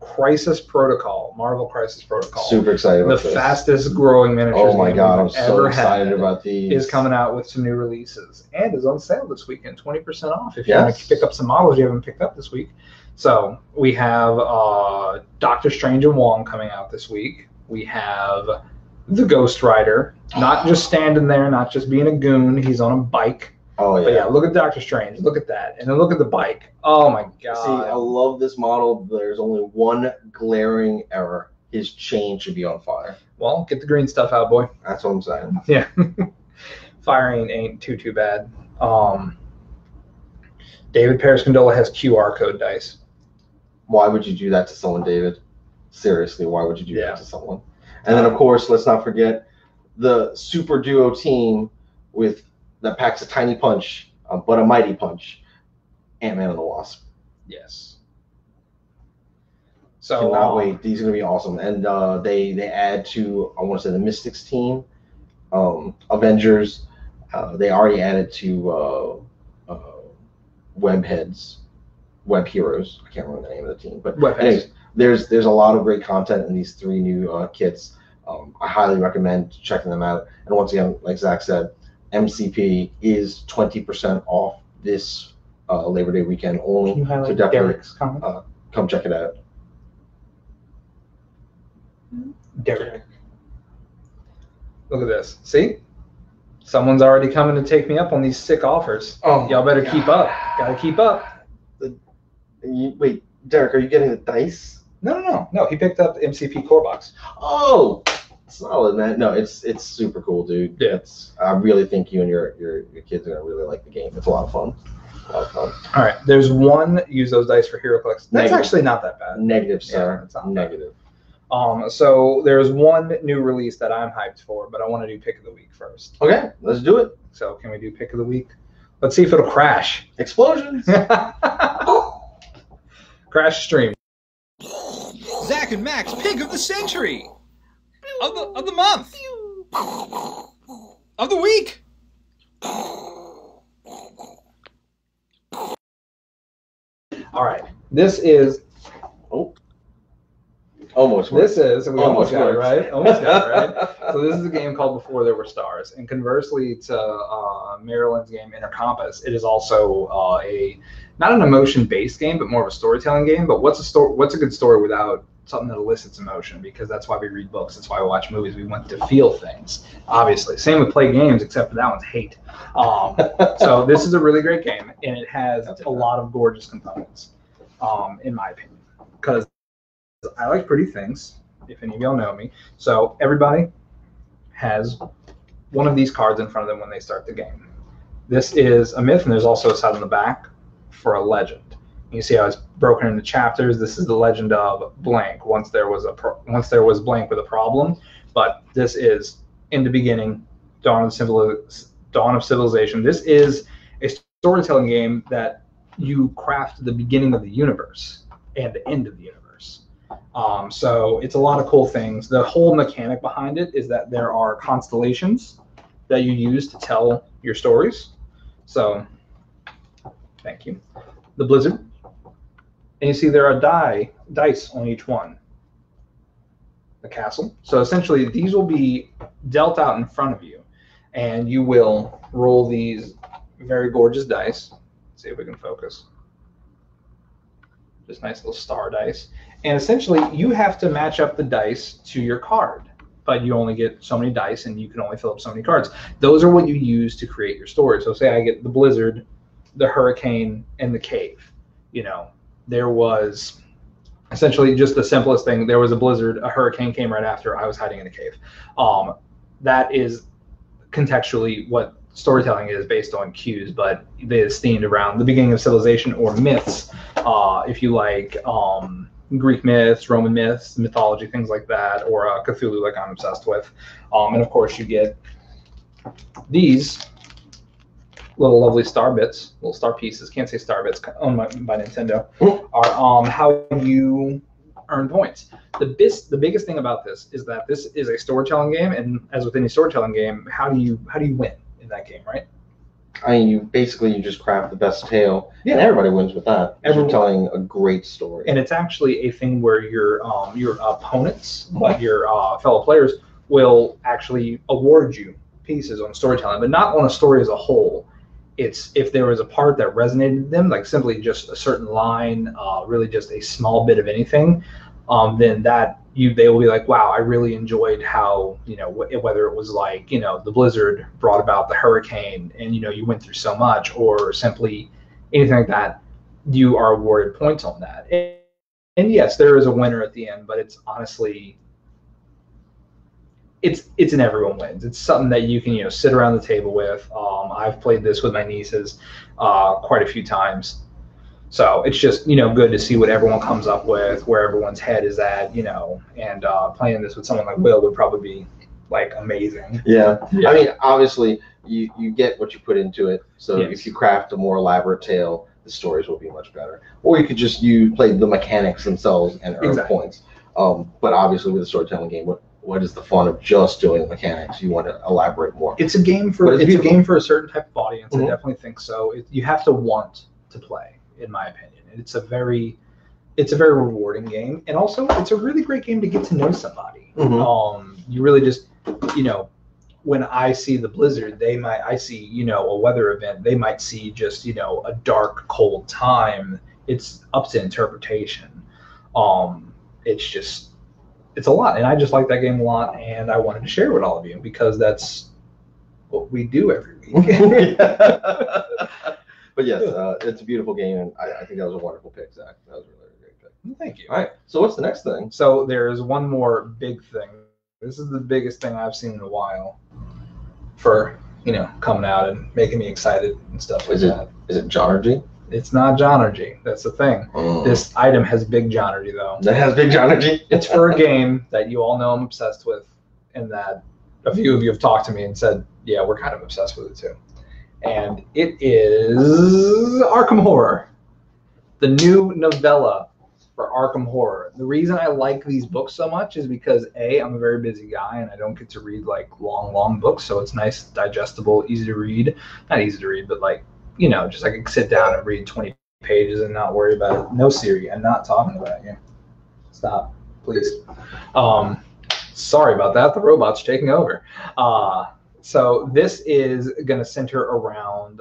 Crisis Protocol, Marvel Crisis Protocol. Super excited The about this. fastest growing miniatures Oh my game God, I'm we've so ever excited had about these. is coming out with some new releases and is on sale this weekend, 20% off if you want Yes. to pick up some models you haven't picked up this week. So we have Doctor Strange and Wong coming out this week. We have the Ghost Rider, not just standing there, not just being a goon. He's on a bike. Oh But yeah, yeah. look at Doctor Strange. Look at that. And then look at the bike. Oh my See, I God. love this model. There's only one glaring error. His chain should be on fire. Well, get the green stuff out, boy. That's what I'm saying. Yeah. Fire ain't too bad. David Periscondola has QR code dice. Why would you do that to someone, David? Seriously, why would you do Yeah. that to someone? And then, of course, let's not forget the super duo team that packs a tiny punch, but a mighty punch. Ant-Man and the Wasp. Yes. So Cannot wait. These are gonna be awesome. And they add to, I want to say, the Mystics team, Avengers. They already added to Web Heroes. I can't remember the name of the team, but Web anyways, there's a lot of great content in these 3 new kits. I highly recommend checking them out. And once again, like Zach said, MCP is 20% off this Labor Day weekend only. Can you So highlight definitely Derek's comment? come check it out. Derek. Look at this. See? Someone's already coming to take me up on these sick offers. Oh, Y'all better keep up. Gotta keep up. Wait, Derek, are you getting the dice? No. He picked up the MCP core box. Oh, solid, man. No, it's super cool, dude. Yeah. I really think you and your kids are gonna really like the game. It's a lot of fun. All right. There's one. Use those dice for Hero Collection. That's Negative. actually not that bad. Negative, Yeah, sir. it's not bad. Negative. So there's one new release that I'm hyped for, but I want to do pick of the week first. Okay, let's do it. So can we do pick of the week? Let's see if it'll crash. Explosions. Crash stream. Zach and Max pick of the century, of the month, of the week. All right. This is. Oh. Almost works. We almost got it works. right. Almost got it right. So this is a game called Before There Were Stars. And conversely to Maryland's game Inner Compass, it is also not an emotion-based game, but more of a storytelling game. But what's a good story without something that elicits emotion? Because that's why we read books. That's why we watch movies. We want to feel things, obviously. Same with play games, except for that one's hate. So this is a really great game, and it has a lot of gorgeous components, in my opinion. Because I like pretty things, if any of y'all know me. So everybody has one of these cards in front of them when they start the game. This is a myth, and there's also a side on the back for a legend. You see how it's broken into chapters. This is the legend of blank. Once there was blank with a problem, but this is in the beginning, dawn of civilization. This is a storytelling game that you craft the beginning of the universe and the end of the universe. So it's a lot of cool things. The whole mechanic behind it is that there are constellations that you use to tell your stories. So, thank you. The blizzard. And you see there are dice on each one. The castle. So essentially these will be dealt out in front of you, and you will roll these very gorgeous dice. Let's see if we can focus. Just nice little star dice. And essentially you have to match up the dice to your card, but you only get so many dice and you can only fill up so many cards. Those are what you use to create your story. So say I get the blizzard, the hurricane, and the cave. You know, there was essentially just the simplest thing. There was a blizzard, a hurricane came right after, I was hiding in a cave. That is contextually what storytelling is, based on cues, but it is themed around the beginning of civilization or myths. If you like Greek myths, Roman myths, mythology, things like that, or Cthulhu, like I'm obsessed with. And of course you get these little lovely star bits, little star pieces, can't say star bits, owned by Nintendo, are how you earn points. The biggest thing about this is that this is a storytelling game, and as with any storytelling game, how do you win in that game, right? I mean, you just craft the best tale, and everybody wins with that. You're telling a great story. And it's actually a thing where your opponents, but your fellow players, will actually award you pieces on storytelling, but not on a story as a whole. It's if there was a part that resonated with them, like simply just a certain line, really just a small bit of anything, then they will be like, wow, I really enjoyed how, whether it was like, the blizzard brought about the hurricane and, you went through so much, or simply anything like that, you are awarded points on that. And yes, there is a winner at the end, but it's honestly, it's an everyone wins. It's something that you can, sit around the table with. I've played this with my nieces quite a few times. So it's just, good to see what everyone comes up with, where everyone's head is at, and playing this with someone like Will would probably be like amazing. Yeah. I mean, obviously you get what you put into it. So if you craft a more elaborate tale, the stories will be much better. Or you could just play the mechanics themselves and earn points. But obviously with a storytelling game, what is the fun of just doing the mechanics? You want to elaborate more. It's a game for a certain type of audience. I definitely think so. You have to want to play, in my opinion. It's a very rewarding game, and also it's a really great game to get to know somebody. You really just, when I see the blizzard, I see, a weather event. They might see just, a dark, cold time. It's up to interpretation. It's a lot, and I just like that game a lot, and I wanted to share it with all of you because that's what we do every week. But yes, it's a beautiful game, and I think that was a wonderful pick, Zach. That was really a great pick. Thank you. All right, so what's the next thing? So there's one more big thing. This is the biggest thing I've seen in a while for, coming out and making me excited and stuff like that. Is it Johnergy? It's not Johnergy. That's the thing. This item has big Johnergy, though. That has big Johnergy? It's for a game that you all know I'm obsessed with, and that a few of you have talked to me and said, yeah, we're kind of obsessed with it too. And it is Arkham Horror, the new novella for Arkham Horror. The reason I like these books so much is because A, I'm a very busy guy and I don't get to read like long books, so it's nice, digestible, easy to read. Not easy to read, but like, just I can sit down and read 20 pages and not worry about it. No, Siri, I'm not talking about you. Stop. please. Sorry about that. The robot's taking over. So this is going to center around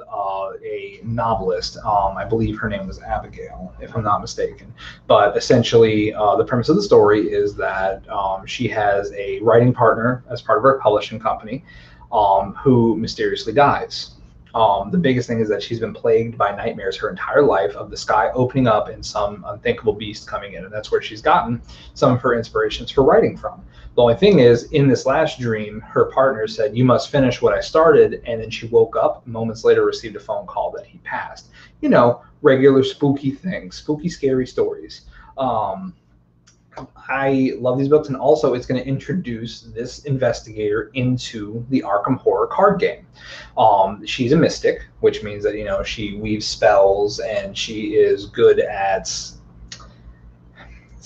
a novelist. I believe her name was Abigail, if I'm not mistaken. But essentially, the premise of the story is that she has a writing partner as part of her publishing company who mysteriously dies. The biggest thing is that she's been plagued by nightmares her entire life of the sky opening up and some unthinkable beast coming in. And that's where she's gotten some of her inspirations for writing from. The only thing is, in this last dream, her partner said, "You must finish what I started." And then she woke up, moments later received a phone call that he passed. You know, regular spooky things, spooky, scary stories. I love these books, and also it's going to introduce this investigator into the Arkham Horror card game. She's a mystic, which means that, you know, she weaves spells, and she is good at, it's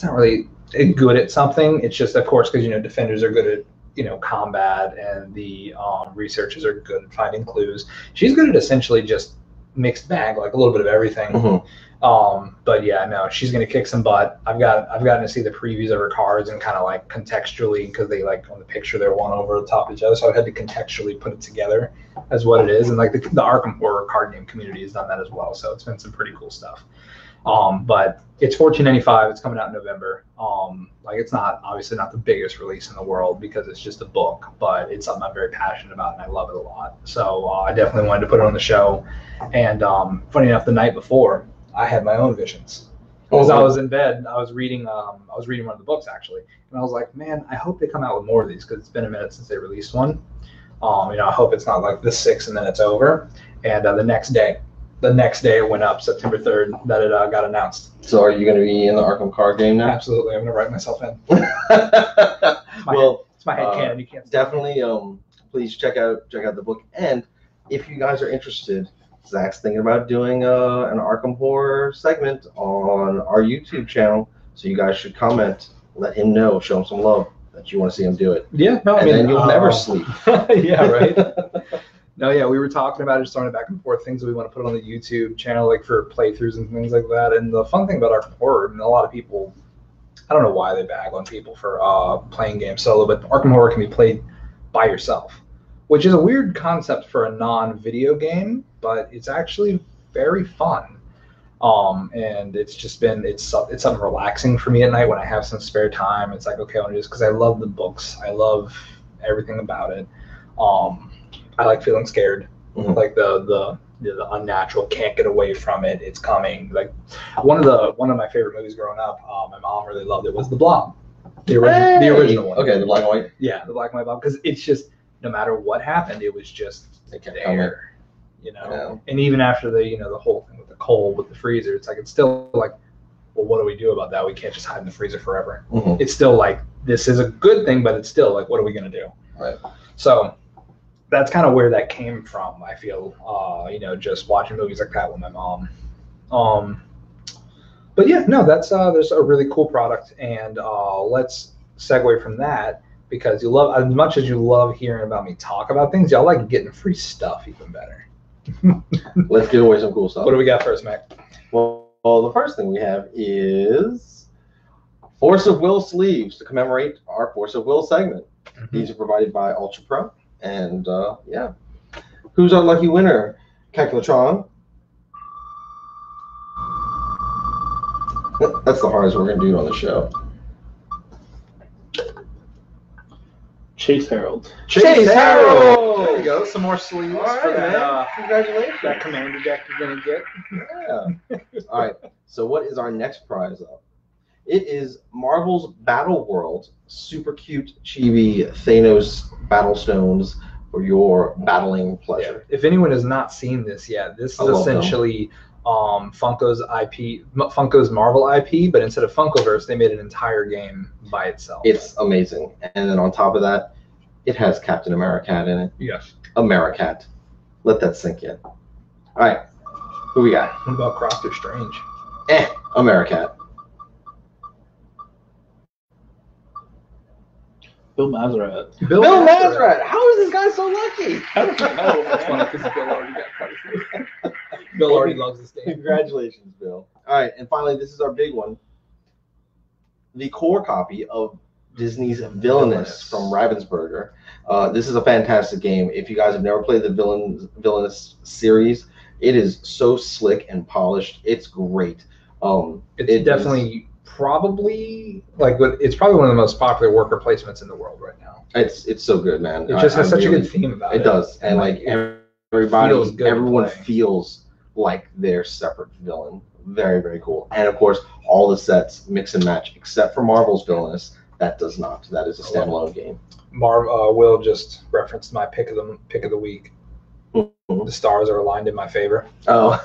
not really good at something, it's just, of course, because, you know, defenders are good at, you know, combat, and the researchers are good at finding clues. She's good at essentially just mixed bag, like a little bit of everything. Mm-hmm. But yeah, no, she's gonna kick some butt. I've gotten to see the previews of her cards and kind of like contextually, because they, like, on the picture they're one over the top of each other, so I had to contextually put it together as what it is. And like the Arkham Horror card game community has done that as well, so it's been some pretty cool stuff. But it's $14.95. It's coming out in November. Like, it's not, obviously not the biggest release in the world because it's just a book, but it's something I'm very passionate about and I love it a lot. So I definitely wanted to put it on the show. And funny enough, the night before, I had my own visions. Because I was in bed, I was reading one of the books actually, and I was like, man, I hope they come out with more of these because it's been a minute since they released one. You know, I hope it's not like the 6 and then it's over. And the next day it went up, September 3rd, that it got announced. So are you going to be in the Arkham card game now? Absolutely, I'm going to write myself in. It's my head canon. You can't definitely. Please check out the book, and if you guys are interested, Zach's thinking about doing an Arkham Horror segment on our YouTube channel, so you guys should comment, let him know, show him some love that you want to see him do it. Yeah, no, and then you'll never sleep. Yeah, right. No, yeah, we were talking about it, just throwing it back and forth, things that we want to put on the YouTube channel, like for playthroughs and things like that. And the fun thing about Arkham Horror, I mean, a lot of people, I don't know why they bag on people for playing games solo, but Arkham Horror can be played by yourself, which is a weird concept for a non-video game, but it's actually very fun. And it's just been, it's something relaxing for me at night when I have some spare time. It's like, okay, I want to do this because I love the books. I love everything about it. I like feeling scared. Mm-hmm. Like the unnatural, can't get away from it. It's coming. Like one of my favorite movies growing up, my mom really loved it, was The Blob. The original one. Okay, the black and white. Yeah, the black and white Blob, because it's just, no matter what happened, it was just there. You know, yeah. And even after the whole thing with the coal with the freezer, it's like, it's still like, well, what do we do about that? We can't just hide in the freezer forever. Mm-hmm. It's still like, this is a good thing, but it's still like, what are we gonna do? Right. So that's kind of where that came from. I feel, just watching movies like that with my mom. But yeah, no, that's there's a really cool product, and let's segue from that, because you love, as much as you love hearing about me talk about things, y'all like getting free stuff even better. Let's give away some cool stuff. What do we got first, Mac? Well, the first thing we have is Force of Will sleeves to commemorate our Force of Will segment. Mm-hmm. These are provided by Ultra Pro. And yeah, who's our lucky winner? Calculatron. That's the hardest we're going to do on the show. Chase Harold. Chase Harold! There you go. Some more sleeves. All right, for that, man. Congratulations. That commander deck you're going to get. Yeah. All right. So what is our next prize up? It is Marvel's Battle World. Super cute, chibi Thanos battle stones for your battling pleasure. If anyone has not seen this yet, this is essentially Funko's IP, Funko's Marvel IP, but instead of Funkoverse, they made an entire game by itself. It's amazing. And then on top of that, it has Captain Americat in it. Yes. Americat. Let that sink in. All right. Who we got? What about Doctor Strange? Americat. Bill Mazerat. Bill Mazerat. How is this guy so lucky? I don't know. That's funny because Bill already got quite Bill already loves this game. Congratulations, Bill. All right, and finally, this is our big one. the core copy of Disney's Villainous from Ravensburger. This is a fantastic game. If you guys have never played the Villainous series, it is so slick and polished. It's great. It's definitely probably it's probably one of the most popular worker placements in the world right now. It's so good, man. It just has such a good theme about it. It does, and like everyone feels like their separate villain. Very, very cool. And of course, all the sets mix and match, except for Marvel's Villainous. That does not. That is a standalone game. Will just referenced my pick of the week. Mm-hmm. The stars are aligned in my favor. Oh,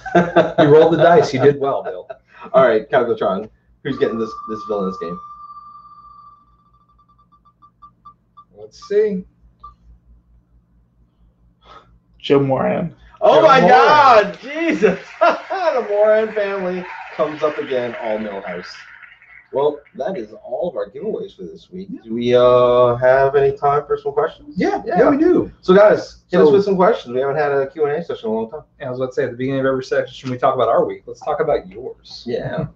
you rolled the dice. You did well, Bill. All right, Calcotron. Who's getting this Villainous game? Let's see. Joe Moran. Oh my God, Jesus! The Moran family comes up again, all Millhouse. Well, that is all of our giveaways for this week. Do we have any time for some questions? Yeah, we do. So guys, hit us with some questions. We haven't had a Q&A session in a long time. I was about to say, at the beginning of every session, we talk about our week. Let's talk about yours. Yeah.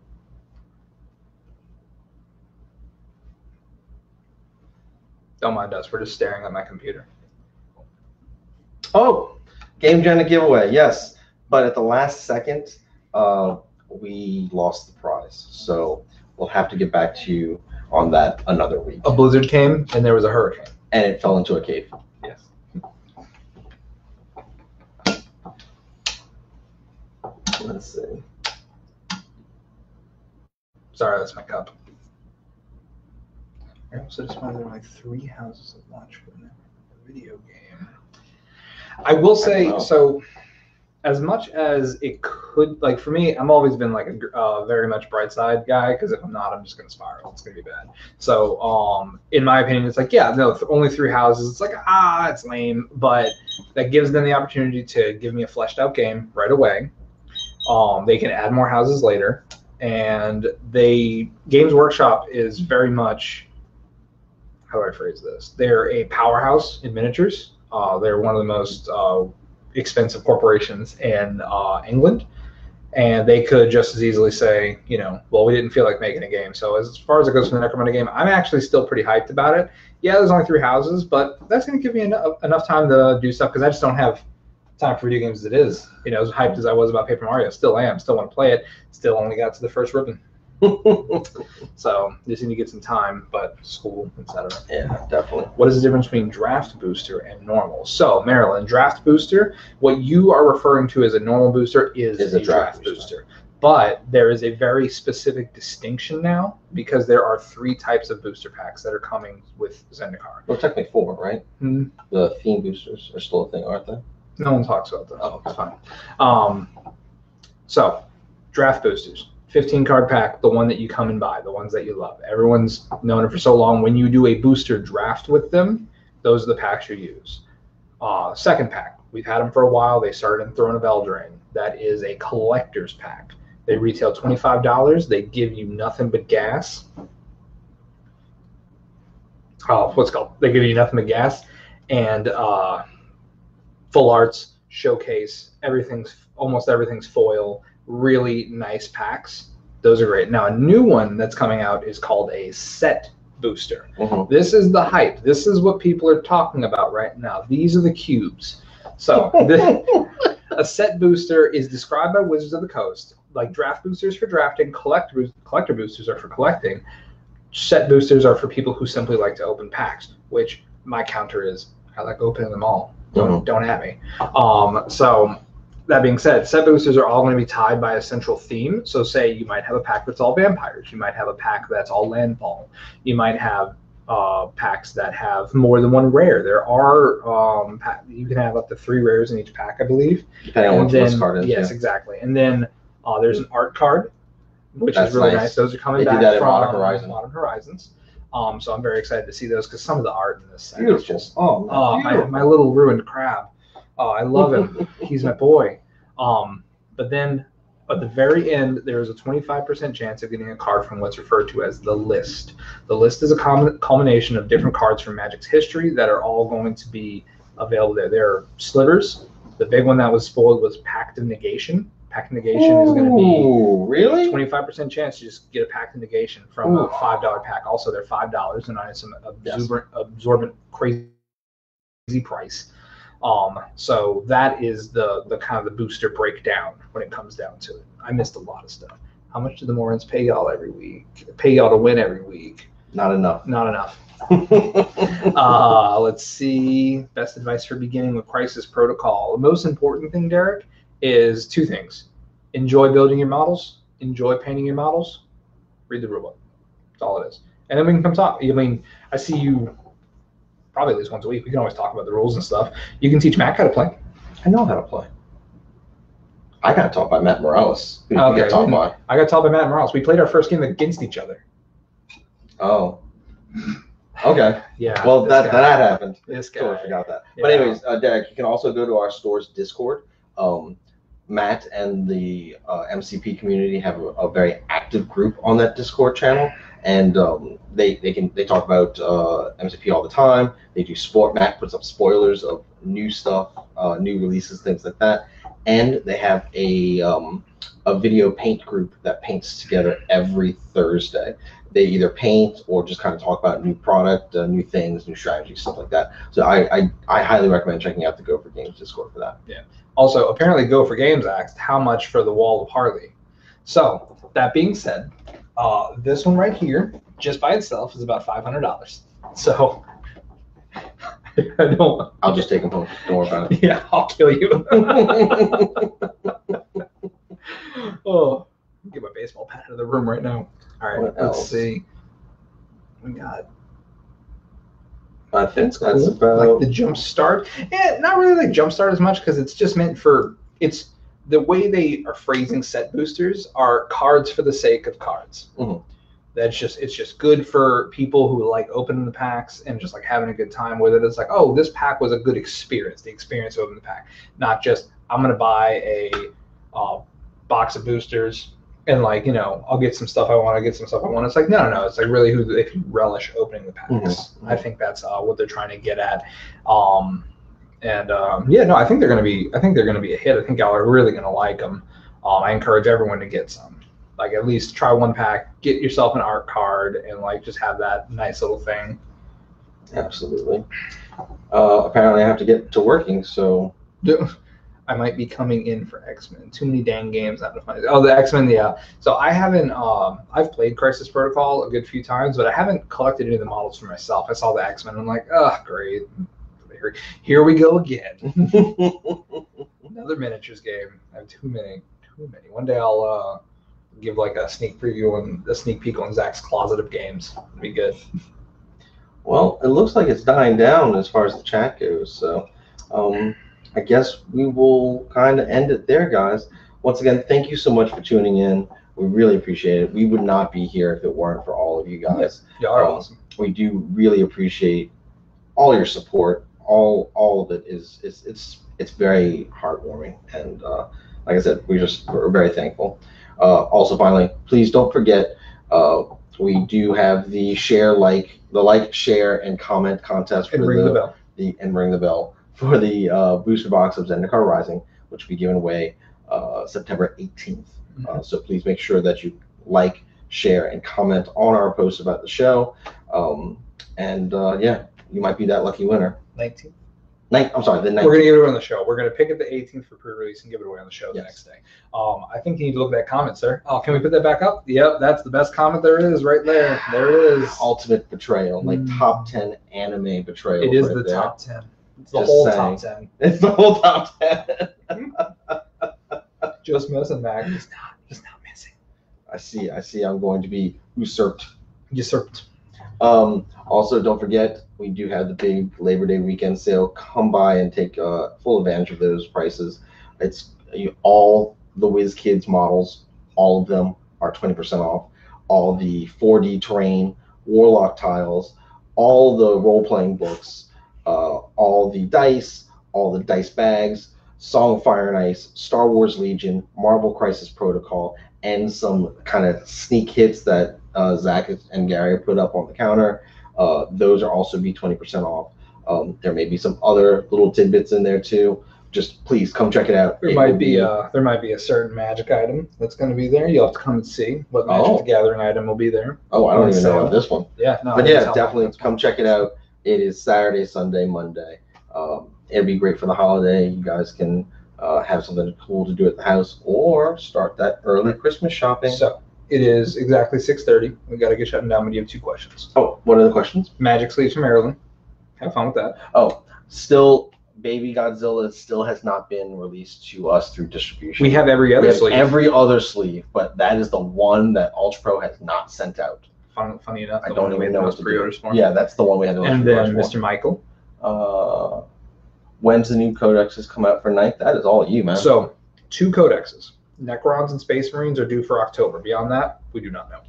Don't mind us. We're just staring at my computer. Oh, Game Jenna giveaway, yes. But at the last second, we lost the prize. So we'll have to get back to you on that another week. A blizzard came and there was a hurricane. And it fell into a cave. Yes. Let's see. Sorry, that's my cup. I also just found there were like 3 houses of watch for a video game. I will say, so as much as it could, like for me, I've always been like a very much bright side guy, because if I'm not, I'm just going to spiral. It's going to be bad. So in my opinion, it's like, yeah, no, only 3 houses. It's like, it's lame. But that gives them the opportunity to give me a fleshed out game right away. They can add more houses later. And Games Workshop is very much, how do I phrase this? They're a powerhouse in miniatures. They're one of the most expensive corporations in England, and they could just as easily say, well, we didn't feel like making a game. So as far as it goes for the Necromunda game, I'm actually still pretty hyped about it. Yeah, there's only 3 houses, but that's going to give me enough time to do stuff, because I just don't have time for video games as it is. As hyped as I was about Paper Mario, still am. Still want to play it. Still only got to the first ribbon. So just need to get some time, but school, etc. Yeah, definitely. What is the difference between draft booster and normal? So, Marilyn, draft booster, what you are referring to as a normal booster is a draft booster. But there is a very specific distinction now, because there are 3 types of booster packs that are coming with Zendikar. Well, technically 4, right? Mm-hmm. The theme boosters are still a thing, aren't they? No one talks about that. Oh, it's fine. So, draft boosters. 15 card pack, the one that you come and buy, the ones that you love. Everyone's known it for so long. When you do a booster draft with them, those are the packs you use. Second pack, we've had them for a while. They started in Throne of Eldraine. That is a collector's pack. They retail $25. They give you nothing but gas. They give you nothing but gas and full arts, showcase, almost everything's foil. Really nice packs. Those are great. Now, a new one that's coming out is called a set booster. Mm-hmm. This is the hype. This is what people are talking about right now. These are the cubes. So a set booster is described by Wizards of the Coast like draft boosters for drafting, collector boosters are for collecting. Set boosters are for people who simply like to open packs, which my counter is I like opening them all. Don't at me. So that being said, set boosters are all going to be tied by a central theme. So say you might have a pack that's all vampires. You might have a pack that's all landfall. You might have packs that have more than 1 rare. There are you can have up to 3 rares in each pack, I believe. Depending on what the card is. Yes, exactly. And then there's an art card, which is really nice. Those are coming back from Modern Horizons. So I'm very excited to see those, because some of the art in this set is just my little ruined crab. Oh, I love him. He's my boy. But then at the very end, there is a 25% chance of getting a card from what's referred to as the list. The list is a culmination of different cards from Magic's history that are all going to be available there. There are slivers. The big one that was spoiled was Pact of Negation. pack negation is going to be really 25% chance you just get a pack negation from a $5 pack. Also, they're $5 and not some absorbent crazy price. So that is the kind of the booster breakdown when it comes down to it. I missed a lot of stuff. How much do the Morons pay y'all every week? Pay y'all to win every week? Not enough. Not enough. Let's see. Best advice for beginning with Crisis Protocol. The most important thing, Derek, is two things. Enjoy building your models. Enjoy painting your models. Read the rulebook. That's all it is. And then we can come talk. I mean, I see you probably at least once a week. We can always talk about the rules and stuff. You can teach Mac how to play. I know how to play. I got taught by Matt Morales. Okay. I got taught by Matt Morales. We played our first game against each other. Oh. Okay. Yeah. Well, that happened. This guy. Totally forgot that. Yeah. But anyways, Derek, you can also go to our store's Discord. Matt and the MCP community have a very active group on that Discord channel, and they talk about MCP all the time. They do sport. Matt puts up spoilers of new stuff, new releases, things like that, and they have a video paint group that paints together every Thursday. They either paint or just kind of talk about new product, new things, new strategies, stuff like that. So I highly recommend checking out the Go for Games Discord for that. Yeah. Also, apparently Go for Games asked how much for the Wall of Harley. So that being said, this one right here, just by itself, is about $500. So I don't. I'll just take them home. Don't worry about it. Yeah, I'll kill you. Oh, get my baseball bat out of the room right now. All right, let's see. We got. I think that's that's cool. about Like the jump start. Yeah, not really like jump start as much because it's just meant for it's the way they are phrasing set boosters are cards for the sake of cards. Mhm. It's just good for people who like opening the packs and just like having a good time with it. It's like, oh, this pack was a good experience. The experience of opening the pack, not just I'm gonna buy a box of boosters. And like, you know, I'll get some stuff I want. It's like, no. It's like really if you relish opening the packs. Mm-hmm. I think that's what they're trying to get at. Yeah, no, I think they're gonna be a hit. I think y'all are really gonna like them. I encourage everyone to get some. Like at least try one pack, get yourself an art card, and like just have that nice little thing. Absolutely. Apparently, I have to get to working, so. I might be coming in for X-Men. Too many dang games. Not to find. Oh, the X-Men, yeah. So I haven't. I've played Crisis Protocol a good few times, but I haven't collected any of the models for myself. I saw the X-Men. I'm like, oh, great. Here we go again. Another miniatures game. I have too many. One day I'll give like a sneak preview and a sneak peek on Zach's closet of games. It'd be good. Well, it looks like it's dying down as far as the chat goes. So. I guess we will kind of end it there, guys. Once again, thank you so much for tuning in. We really appreciate it. We would not be here if it weren't for all of you guys. You are awesome. We do really appreciate all your support. All of it is it's very heartwarming, and like I said, we're very thankful. Also, finally, please don't forget we do have the like, share, and comment contest and ring the bell. Ring the bell. For the booster box of Zendikar Rising, which will be given away September 18th. So please make sure that you like, share, and comment on our post about the show. Yeah, you might be that lucky winner. 19th. I'm sorry, the 19th. We're going to give it away on the show. We're going to pick up the 18th for pre-release and give it away on the show the next day. I think you need to look at that comment, sir. Oh, can we put that back up? Yep, that's the best comment there is right there. There it is. Ultimate betrayal, like top 10 anime betrayal. It is right the there. top 10. It's the whole top 10. It's the whole top 10. Just missing, Mac. Just not missing. I see. I'm going to be usurped. Also, don't forget, we do have the big Labor Day weekend sale. Come by and take full advantage of those prices. It's all the WizKids models. All of them are 20% off. All the 4D terrain, Warlock tiles, all the role-playing books, all the dice, all the dice bags, Song of Fire and Ice, Star Wars Legion, Marvel Crisis Protocol, and some kind of sneak hits that Zach and Gary put up on the counter. Those are also be 20% off. There may be some other little tidbits in there too, just please come check it out. There might be a certain magic item that's going to be there. You'll have to come and see what Magic the Gathering item will be there. Oh, I don't even know about this one. Yeah, no. But yeah, definitely come check it out. It is Saturday, Sunday, Monday. It'll be great for the holiday. You guys can have something cool to do at the house or start that early Christmas shopping. So it is exactly 6:30. We got to get shutting down. But you have 2 questions. Oh, what are the questions? Magic Sleeves from Maryland. Have fun with that. Oh, still, Baby Godzilla still has not been released to us through distribution. We have every other sleeve. Every other sleeve, but that is the one that Ultra Pro has not sent out. Funny enough, I don't even know what pre-orders for. Yeah, that's the one we had to And then Mr. Michael. When's the new codexes come out for 9th? That is all you, man. So 2 codexes. Necrons and Space Marines are due for October. Beyond that, we do not know.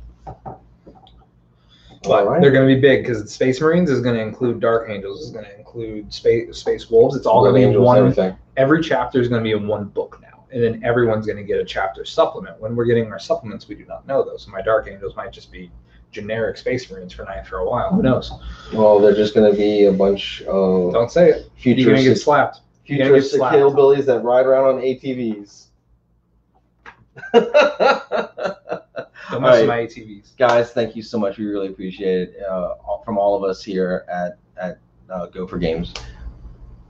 But they're going to be big because Space Marines is going to include Dark Angels, is going to include Space Wolves. It's all going to be in one. Everything. Every chapter is going to be in one book now, and then everyone's going to get a chapter supplement. When we're getting our supplements, we do not know those. So my Dark Angels might just be generic Space Marines for 9th for a while. Who knows? Well, they're just going to be a bunch of. Don't say it. You're going to get slapped. Futuristic hillbillies that ride around on ATVs. Don't mess with my ATVs. Guys, thank you so much. We really appreciate it. From all of us here at Go for Games.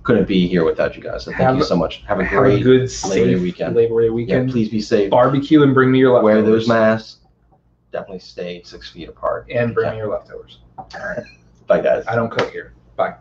Couldn't be here without you guys. So thank you so much. Have a great good Labor Day weekend. Labor Day weekend. Yeah, please be safe. Barbecue and bring me your leftovers. Wear those masks. Definitely stay 6 feet apart. And bring me your leftovers. All right. Bye, guys. I don't cook here. Bye.